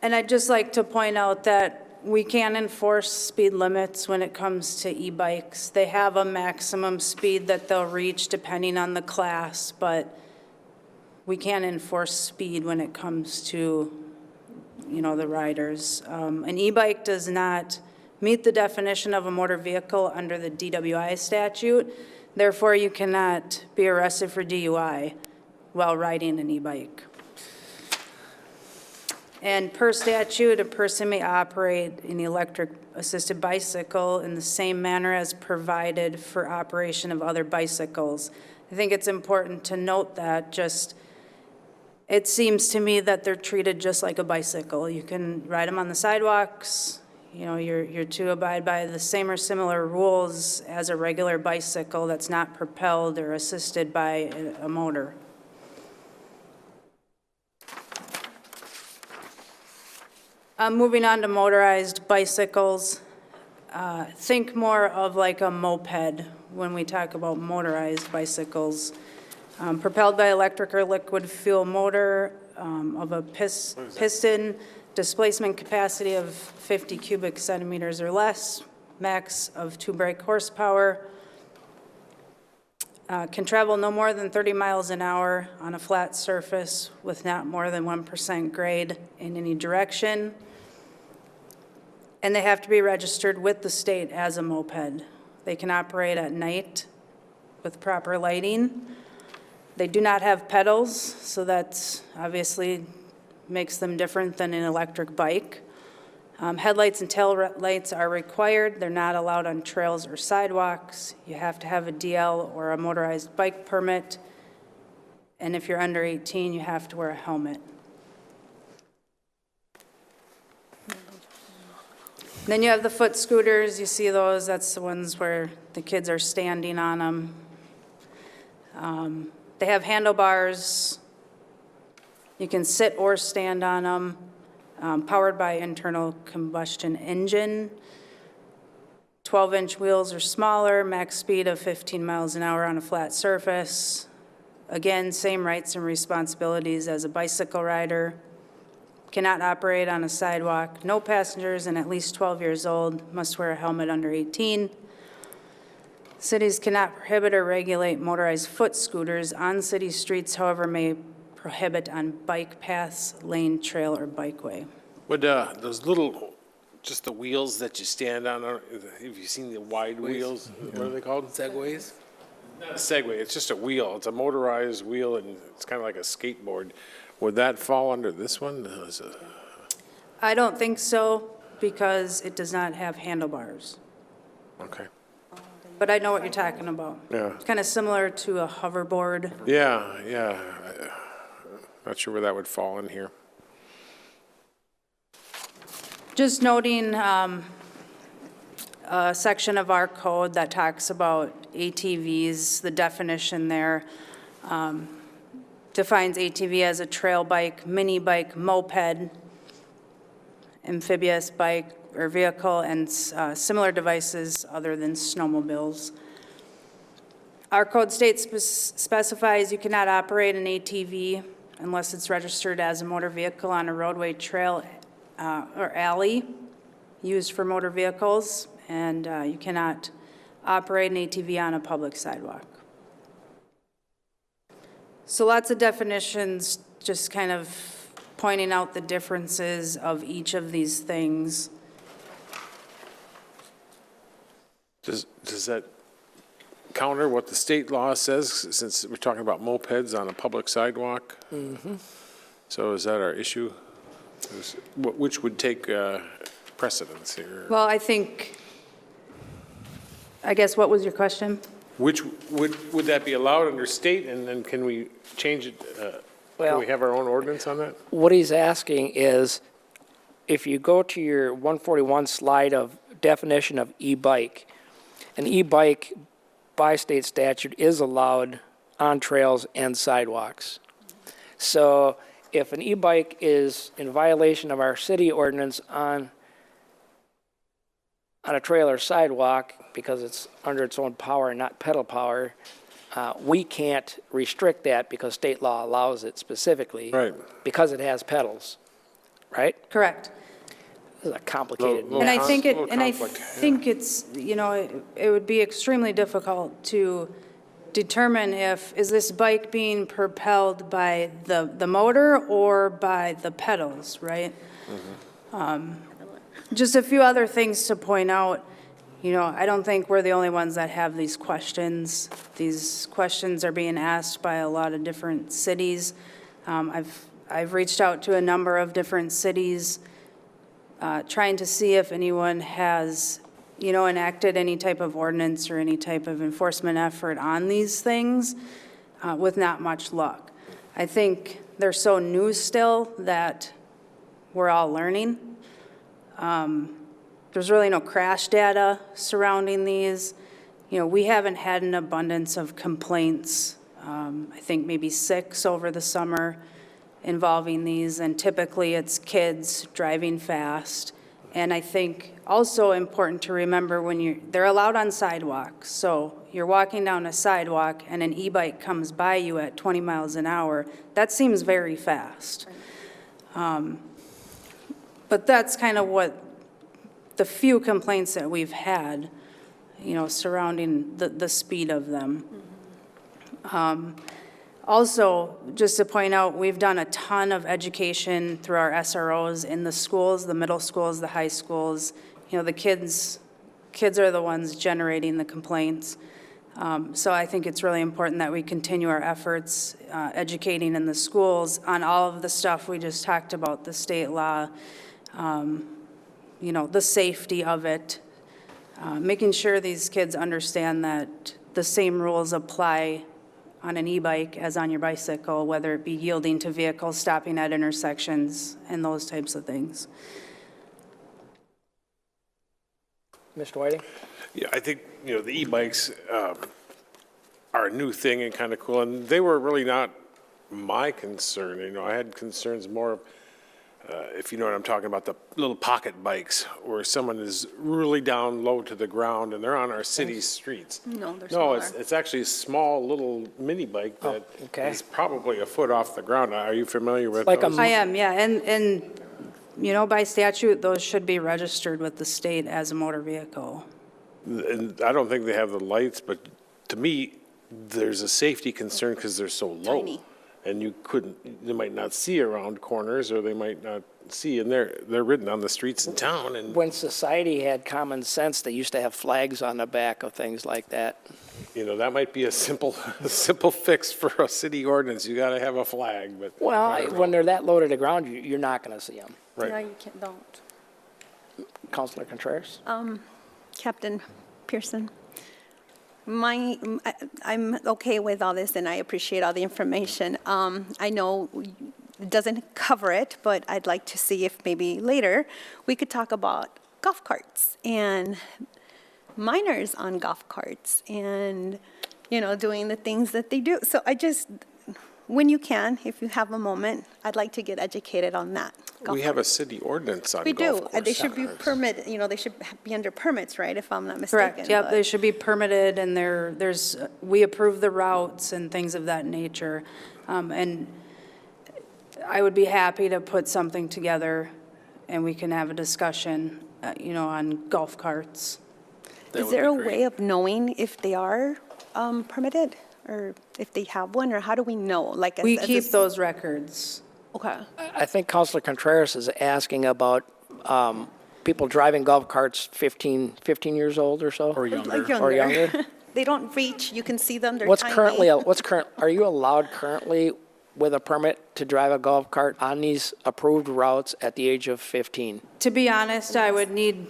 And I'd just like to point out that we can enforce speed limits when it comes to e-bikes. They have a maximum speed that they'll reach depending on the class, but we can't enforce speed when it comes to, the riders. An e-bike does not meet the definition of a motor vehicle under the DWI statute. Therefore, you cannot be arrested for DUI while riding an e-bike. And per statute, a person may operate an electric-assisted bicycle in the same manner as provided for operation of other bicycles. I think it's important to note that it seems to me that they're treated just like a bicycle. You can ride them on the sidewalks. You're to abide by the same or similar rules as a regular bicycle that's not propelled or assisted by a motor. Moving on to motorized bicycles, think more of like a moped when we talk about motorized bicycles. Propelled by electric or liquid fuel motor of a piston, displacement capacity of 50 cubic centimeters or less, max of 2 brake horsepower, can travel no more than 30 miles an hour on a flat surface with not more than 1% grade in any direction. And they have to be registered with the state as a moped. They can operate at night with proper lighting. They do not have pedals, so that's obviously makes them different than an electric bike. Headlights and tail lights are required. They're not allowed on trails or sidewalks. You have to have a DL or a motorized bike permit. And if you're under 18, you have to wear a helmet. Then you have the foot scooters. You see those. That's the ones where the kids are standing on them. They have handlebars. You can sit or stand on them. Powered by internal combustion engine. 12-inch wheels or smaller. Max speed of 15 miles an hour on a flat surface. Again, same rights and responsibilities as a bicycle rider. Cannot operate on a sidewalk. No passengers and at least 12 years old. Must wear a helmet under 18. Cities cannot prohibit or regulate motorized foot scooters on city streets, however, may prohibit on bike paths, lane, trail, or bikeway. Would those little, just the wheels that you stand on, have you seen the wide wheels? What are they called? Segways? Not a Segway, it's just a wheel. It's a motorized wheel, and it's kind of like a skateboard. Would that fall under this one? I don't think so, because it does not have handlebars. Okay. But I know what you're talking about. Yeah. It's kind of similar to a hoverboard. Yeah. Not sure where that would fall in here. Just noting a section of our code that talks about ATVs, the definition there defines ATV as a trail bike, mini bike, moped, amphibious bike or vehicle, and similar devices other than snowmobiles. Our code specifies you cannot operate an ATV unless it's registered as a motor vehicle on a roadway, trail, or alley used for motor vehicles, and you cannot operate an ATV on a public sidewalk. So lots of definitions, just kind of pointing out the differences of each of these things. Does that counter what the state law says, since we're talking about mopeds on a public sidewalk? Mm-hmm. So is that our issue? Which would take precedence here? Well, I guess what was your question? Which would that be allowed under state, and then can we change it Can we have our own ordinance on that? What he's asking is, if you go to your 141 slide of definition of e-bike, an e-bike by state statute is allowed on trails and sidewalks. So if an e-bike is in violation of our city ordinance on a trail or sidewalk, because it's under its own power and not pedal power, we can't restrict that because state law allows it specifically. Right. Because it has pedals, right? Correct. This is a complicated. And I think Little I conflict, think it's, you know, it would be extremely difficult to determine is this bike being propelled by the motor or by the pedals, right? Just a few other things to point out. You know, I don't think we're the only ones that have these questions. These questions are being asked by a lot of different cities. I've reached out to a number of different cities, trying to see if anyone has, you know, enacted any type of ordinance or any type of enforcement effort on these things, with not much luck. I think they're so new still that we're all learning. There's really no crash data surrounding these. You know, we haven't had an abundance of complaints, I think maybe 6 over the summer involving these, and typically it's kids driving fast. And I think also important to remember they're allowed on sidewalks. So you're walking down a sidewalk and an e-bike comes by you at 20 miles an hour. That seems very fast. But that's kind of what the few complaints that we've had, you know, surrounding the speed of them. Also, just to point out, we've done a ton of education through our SROs in the schools, the middle schools, the high schools. You know, the kids are the ones generating the complaints. So I think it's really important that we continue our efforts educating in the schools on all of the stuff we just talked about, the state law, you know, the safety of it, making sure these kids understand that the same rules apply on an e-bike as on your bicycle, whether it be yielding to vehicles, stopping at intersections, and those types of things. Mr. Whiting? Yeah, I think, you know, the e-bikes are a new thing and kind of cool, and they were really not my concern. You know, I had concerns more of, if you know what I'm talking about, the little pocket bikes where someone is really down low to the ground and they're on our city streets. No, they're No, smaller. it's actually a small little mini bike that okay. is probably a foot off the ground. Are you familiar with Like those? I am, yeah, and, you know, by statute, those should be registered with the state as a motor vehicle. And I don't think they have the lights, but to me, there's a safety concern because they're so low. Tiny. And they might not see around corners, or they might not see, and they're ridden on the streets in town. And When society had common sense, they used to have flags on the back of things like that. you know, that might be a simple fix for a city ordinance. You got to have a flag, but Well, when they're that low to the ground, you're not going to see them. No, right. you can't, don't. Councilor Contreras? Captain Pearson, I'm okay with all this, and I appreciate all the information. I know it doesn't cover it, but I'd like to see if maybe later we could talk about golf carts and minors on golf carts and, you know, doing the things that they do. So when you can, if you have a moment, I'd like to get educated on that. We have a city ordinance on We golf do. course They should be cars. permitted, you know, they should be under permits, right, if I'm not mistaken? Correct, yep, but- they should be permitted, and we approve the routes and things of that nature. And I would be happy to put something together, and we can have a discussion, you know, on golf carts. Is there a way of knowing if they are permitted, or if they have one, or how do we know? Like, We as keep a- those records. Okay. I think Councilor Contreras is asking about people driving golf carts 15 years old or so? Or younger. Or younger? They don't reach, you can see them, they're What's tiny. are you allowed currently with a permit to drive a golf cart on these approved routes at the age of 15? To be honest, I would need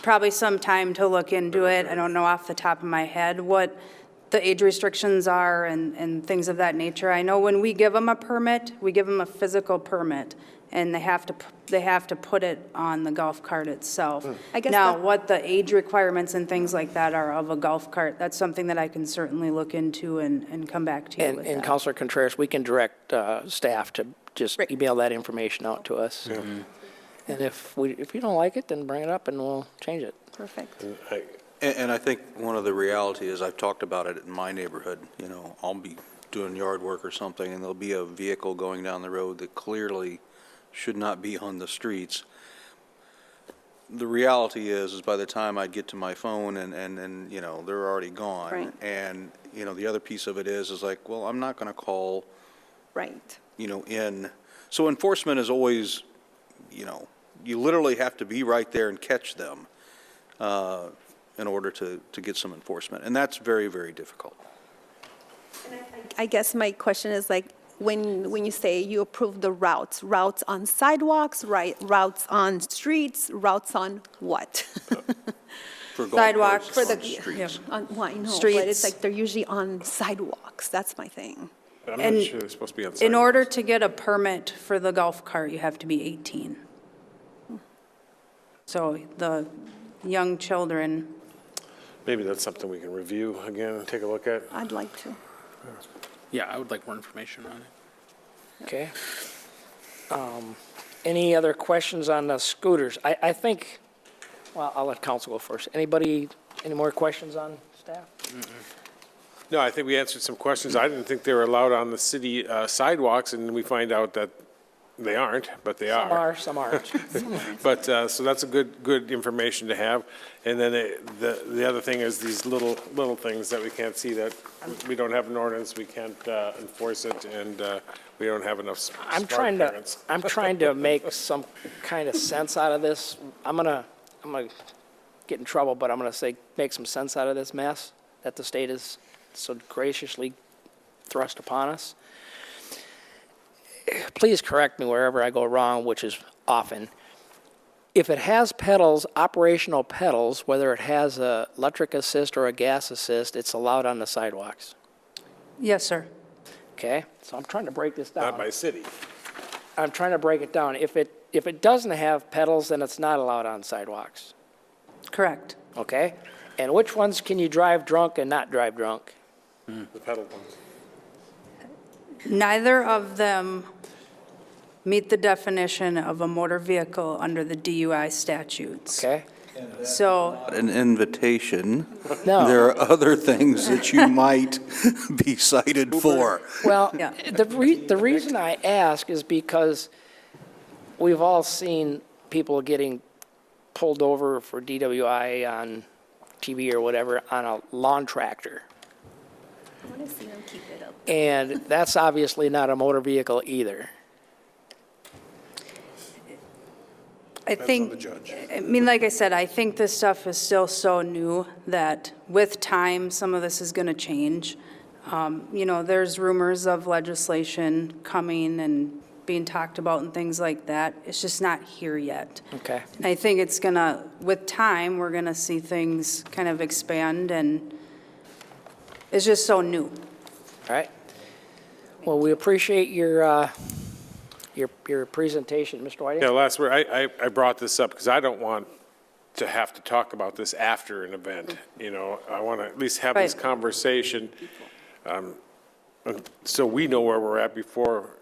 probably some time to look into it. I don't know off the top of my head what the age restrictions are and things of that nature. I know when we give them a permit, we give them a physical permit, and they have to put it on the golf cart itself. I guess Now, that- what the age requirements and things like that are of a golf cart, that's something that I can certainly look into and come back to you with And that. Counselor Contreras, we can direct staff to just email that information out to us. And if you don't like it, then bring it up and we'll change it. Perfect. And I think one of the reality is, I've talked about it in my neighborhood, you know, I'll be doing yard work or something, and there'll be a vehicle going down the road that clearly should not be on the streets. The reality is by the time I get to my phone and you know, they're already gone. Right. And, you know, the other piece of it is like, well, I'm not going to call, Right. you know, in. So enforcement is always, you know, you literally have to be right there and catch them in order to get some enforcement. And that's very, very difficult. I guess my question is like, when you say you approve the routes on sidewalks, right, routes on streets, routes on what? For golf Sidewalks. courses, For on the- streets. Well, I know, but Streets. it's like they're usually on sidewalks. That's my thing. I'm And not sure they're supposed to be on In sidewalks. order to get a permit for the golf cart, you have to be 18. So the young children, Maybe that's something we can review again and take a look at. I'd like to. Yeah, I would like more information on it. Okay. Any other questions on the scooters? I think, well, I'll let council go first. Anybody, any more questions on staff? No, I think we answered some questions. I didn't think they were allowed on the city sidewalks, and we find out that they aren't, but they Some are. are, some aren't. But, so that's a good information to have. And then the other thing is these little things that we can't see, that we don't have an ordinance, we can't enforce it, and we don't have enough I'm smart trying parents. to make some kind of sense out of this. I'm gonna get in trouble, but I'm gonna say, make some sense out of this mess that the state has so graciously thrust upon us. Please correct me wherever I go wrong, which is often. If it has pedals, operational pedals, whether it has a electric assist or a gas assist, it's allowed on the sidewalks. yes, sir. Okay? So I'm trying to break this down. Not by city. I'm trying to break it down. If it doesn't have pedals, then it's not allowed on sidewalks. Correct. Okay? And which ones can you drive drunk and not drive drunk? The pedal ones. Neither of them meet the definition of a motor vehicle under the DUI statutes. Okay? So, An invitation. No. There are other things that you might be cited for. Well, Yeah. the reason I ask is because we've all seen people getting pulled over for DWI on TV or whatever on a lawn tractor. I want to see them keep it up. And that's obviously not a motor vehicle either. I think, I mean, like I said, I think this stuff is still so new that with time, some of this is going to change. You know, there's rumors of legislation coming and being talked about and things like that. It's just not here yet. Okay. And I think it's going to, with time, we're going to see things kind of expand, and it's just so new. All right. Well, we appreciate your presentation, Mr. Whiting. Yeah, last word, I brought this up because I don't want to have to talk about this after an event, you know. I want to at least have this Right. conversation, so we know where we're at before,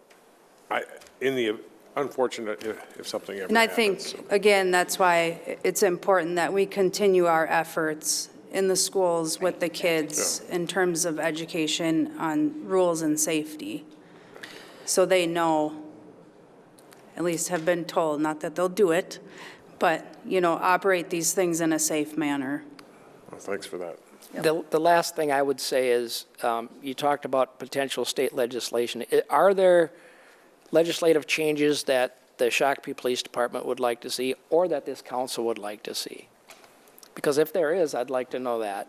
in the unfortunate, if something ever happens. And I think, again, that's why it's important that we continue our efforts in the schools with the kids in terms of education on rules and safety. So they know, at least have been told, not that they'll do it, but, you know, operate these things in a safe manner. Well, thanks for that. The last thing I would say is, you talked about potential state legislation. Are there legislative changes that the Shakopee Police Department would like to see, or that this council would like to see? Because if there is, I'd like to know that.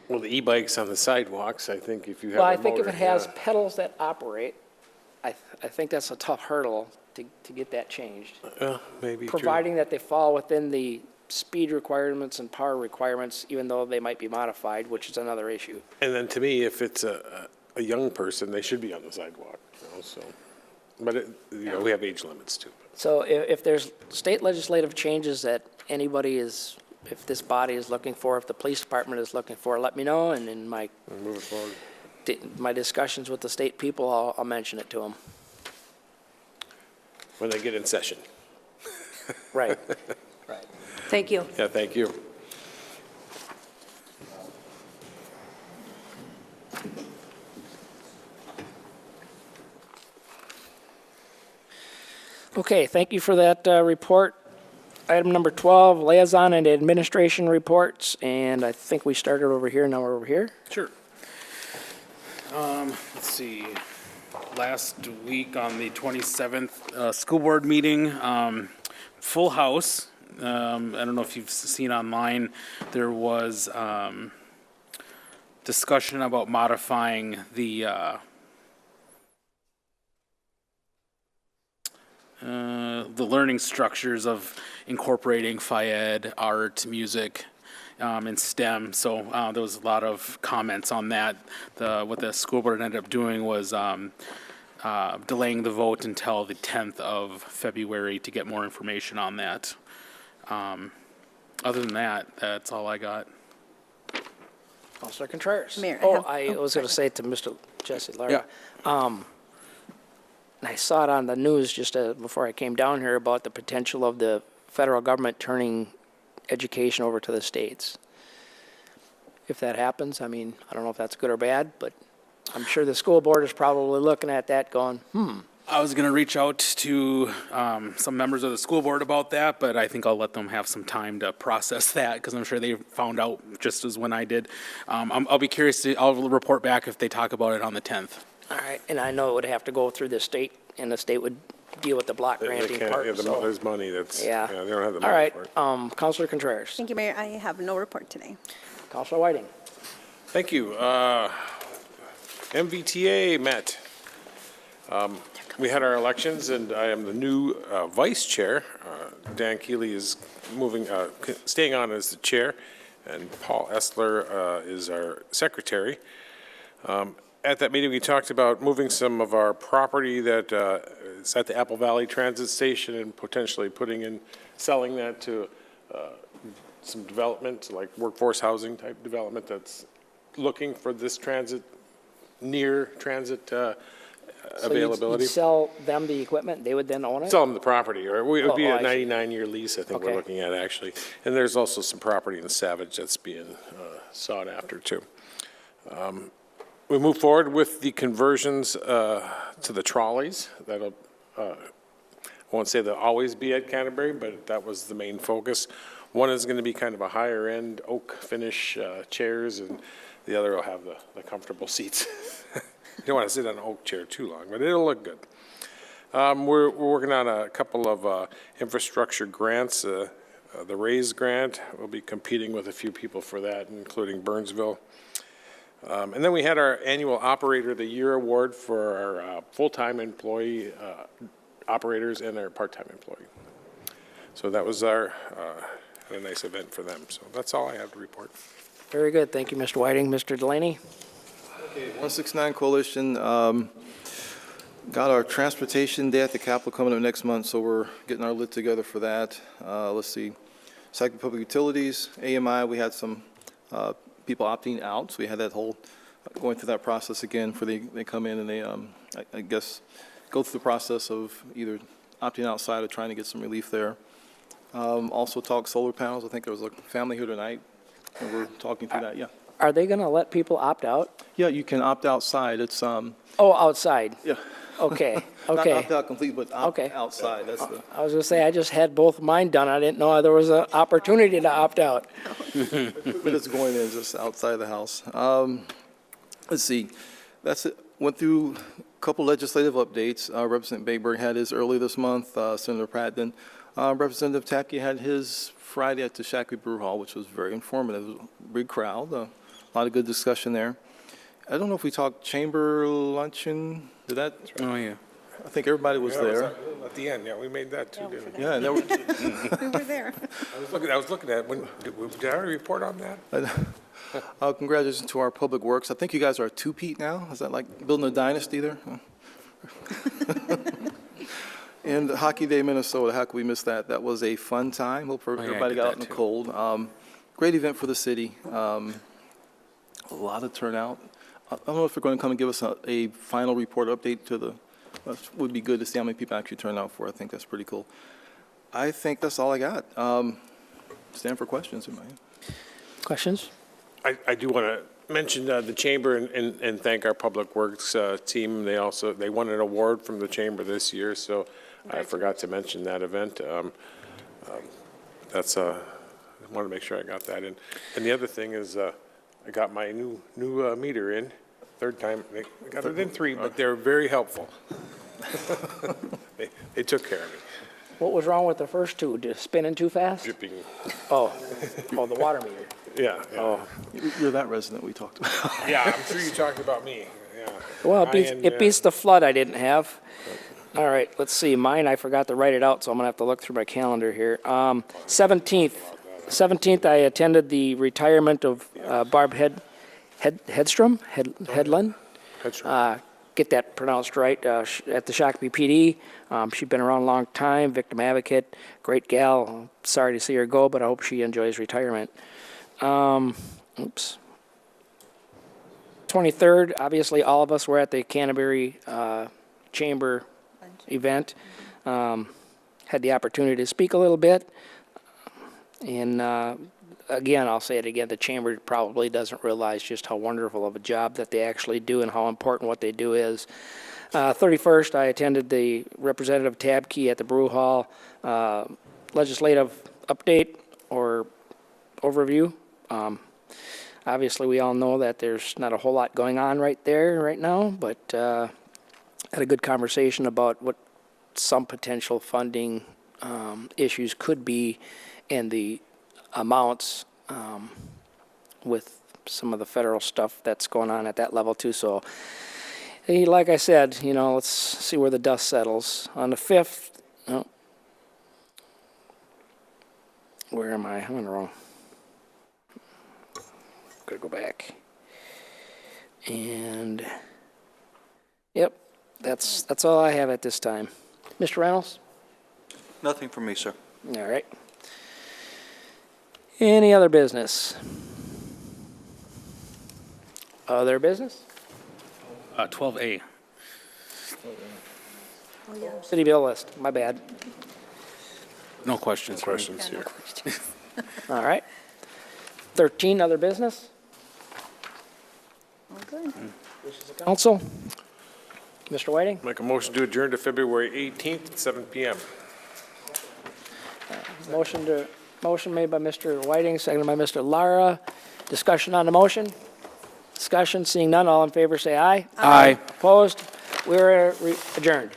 Well, the e-bikes on the sidewalks, I think if you have Well, a I think if motor, it has yeah. pedals that operate, I think that's a tough hurdle to get that changed. Maybe true. Providing that they fall within the speed requirements and power requirements, even though they might be modified, which is another issue. And then to me, if it's a young person, they should be on the sidewalk, so. But, we have age limits too. So if there's state legislative changes that anybody is, if this body is looking for, if the police department is looking for, let me know, and in my Move it forward. my discussions with the state people, I'll mention it to them. When they get in session. Right. Right. Thank you. Yeah, thank you. Okay, thank you for that report. Item number 12, liaison and administration reports, and I think we started over here, now we're over here. Sure. Let's see, last week on the 27th, school board meeting, full house. I don't know if you've seen online, there was discussion about modifying the learning structures of incorporating Phi-Ed, art, music, and STEM. So there was a lot of comments on that. What the school board ended up doing was delaying the vote until the 10th of February to get more information on that. Other than that, that's all I got. Councilor Contreras. Mayor, I was going to say to Mr. Jesse Lara. Yeah. And I saw it on the news just before I came down here about the potential of the federal government turning education over to the states. If that happens, I mean, I don't know if that's good or bad, but I'm sure the school board is probably looking at that going, I was going to reach out to some members of the school board about that, but I think I'll let them have some time to process that because I'm sure they found out just as when I did. I'll be curious I'll report back if they talk about it on the 10th. all right, and I know it would have to go through the state, and the state would deal with the block They granting can't, part. So. there's money that's, Yeah. they don't have the All money right, for it. Councilor Contreras. Thank you, Mayor. I have no report today. Councilor Whiting. Thank you. MVTA met. We had our elections, and I am the new vice chair. Dan Keeley is staying on as the chair, and Paul Essler is our secretary. At that meeting, we talked about moving some of our property that is at the Apple Valley Transit Station and potentially selling that to some development, like workforce housing type development that's looking for this near transit availability. So you'd sell them the equipment, they would then own it? Sell them the property, or it would be Oh, a I see. 99-year lease, I think we're Okay. looking at, actually. And there's also some property in Savage that's being sought after, too. We move forward with the conversions to the trolleys. That'll, I won't say they'll always be at Canterbury, but that was the main focus. One is going to be kind of a higher-end oak finish chairs, and the other will have the comfortable seats. You don't want to sit on an oak chair too long, but it'll look good. We're working on a couple of infrastructure grants. The RAISE grant, we'll be competing with a few people for that, including Burnsville. And then we had our annual Operator of the Year award for our full-time employee operators and our part-time employee. So that was a nice event for them. So that's all I have to report. Very good, thank you, Mr. Whiting. Mr. Delaney? Okay, 169 Coalition, got our Transportation Day at the Capitol coming up next month, so we're getting our lid together for that. Let's see, Shakopee Public Utilities, AMI, we had some people opting out, so we had that whole, going through that process again for they come in and they, I guess, go through the process of either opting outside or trying to get some relief there. Also talk solar panels, I think there was a family here tonight, and we're talking through that, yeah. Are they going to let people opt out? Yeah, you can opt outside, it's, Oh, outside? yeah. Okay, Not okay. opt out complete, but opt Okay. outside, that's the. I was going to say, I just had both mine done. I didn't know there was an opportunity to opt out. But it's going in just outside the house. Let's see, that's it. Went through a couple legislative updates. Representative Bayberg had his early this month, Senator Pratton. Representative Tapke had his Friday at the Shakopee Brew Hall, which was very informative. It was a big crowd, a lot of good discussion there. I don't know if we talked chamber luncheon, did that? Oh, yeah. I think everybody was there. At the end, yeah, we made that too, didn't we? Yeah, and there were, We were there. I was looking at, did I already report on that? Congratulations to our Public Works. I think you guys are a two-peat now. Is that like building a dynasty there? And Hockey Day, Minnesota, how could we miss that? That was a fun time. Hope everybody got out in the cold. Great event for the city. A lot of turnout. I don't know if they're going to come and give us a final report update to the, would be good to see how many people actually turned out for. I think that's pretty cool. I think that's all I got. Stand for questions. Questions? I do want to mention the chamber and thank our Public Works team. They won an award from the chamber this year, so I forgot to mention that event. That's I wanted to make sure I got that in. And the other thing is I got my new meter in. Third time. I got it in 3, but they're very helpful. They took care of me. What was wrong with the first two? Just spinning too fast? Dripping. Oh, the water meter. Yeah. Oh. You're that resident we talked about. Yeah, I'm sure you talked about me. Yeah. Well, it beats the flood I didn't have. All right, let's see. Mine, I forgot to write it out, so I'm going to have to look through my calendar here. 17th, I attended the retirement of Barb Headstrom. Get that pronounced right, at the Shakopee PD. She's been around a long time, victim advocate, great gal. Sorry to see her go, but I hope she enjoys retirement. 23rd, obviously all of us were at the Canterbury Chamber event. Had the opportunity to speak a little bit. And again, I'll say it again, the Chamber probably doesn't realize just how wonderful of a job that they actually do and how important what they do is. 31st, I attended the Representative Tabke at the Brew Hall legislative update or overview. Obviously, we all know that there's not a whole lot going on right there right now, but had a good conversation about what some potential funding issues could be and the amounts with some of the federal stuff that's going on at that level too. So, like I said, let's see where the dust settles. On the 5th, where am I? I'm in the wrong. Gotta go back. And, yep, that's all I have at this time. Mr. Reynolds? Nothing from me, sir. All right. Any other business? Other business? 12A. City bill list, my bad. No questions. Questions here. All right. 13, other business? All good. Wishes of council? Mr. Whiting? Make a motion to adjourn to February 18th at 7 p.m. Motion made by Mr. Whiting, seconded by Mr. Lara. Discussion on the motion? Discussion, seeing none, all in favor say aye. Aye. Opposed? We're adjourned.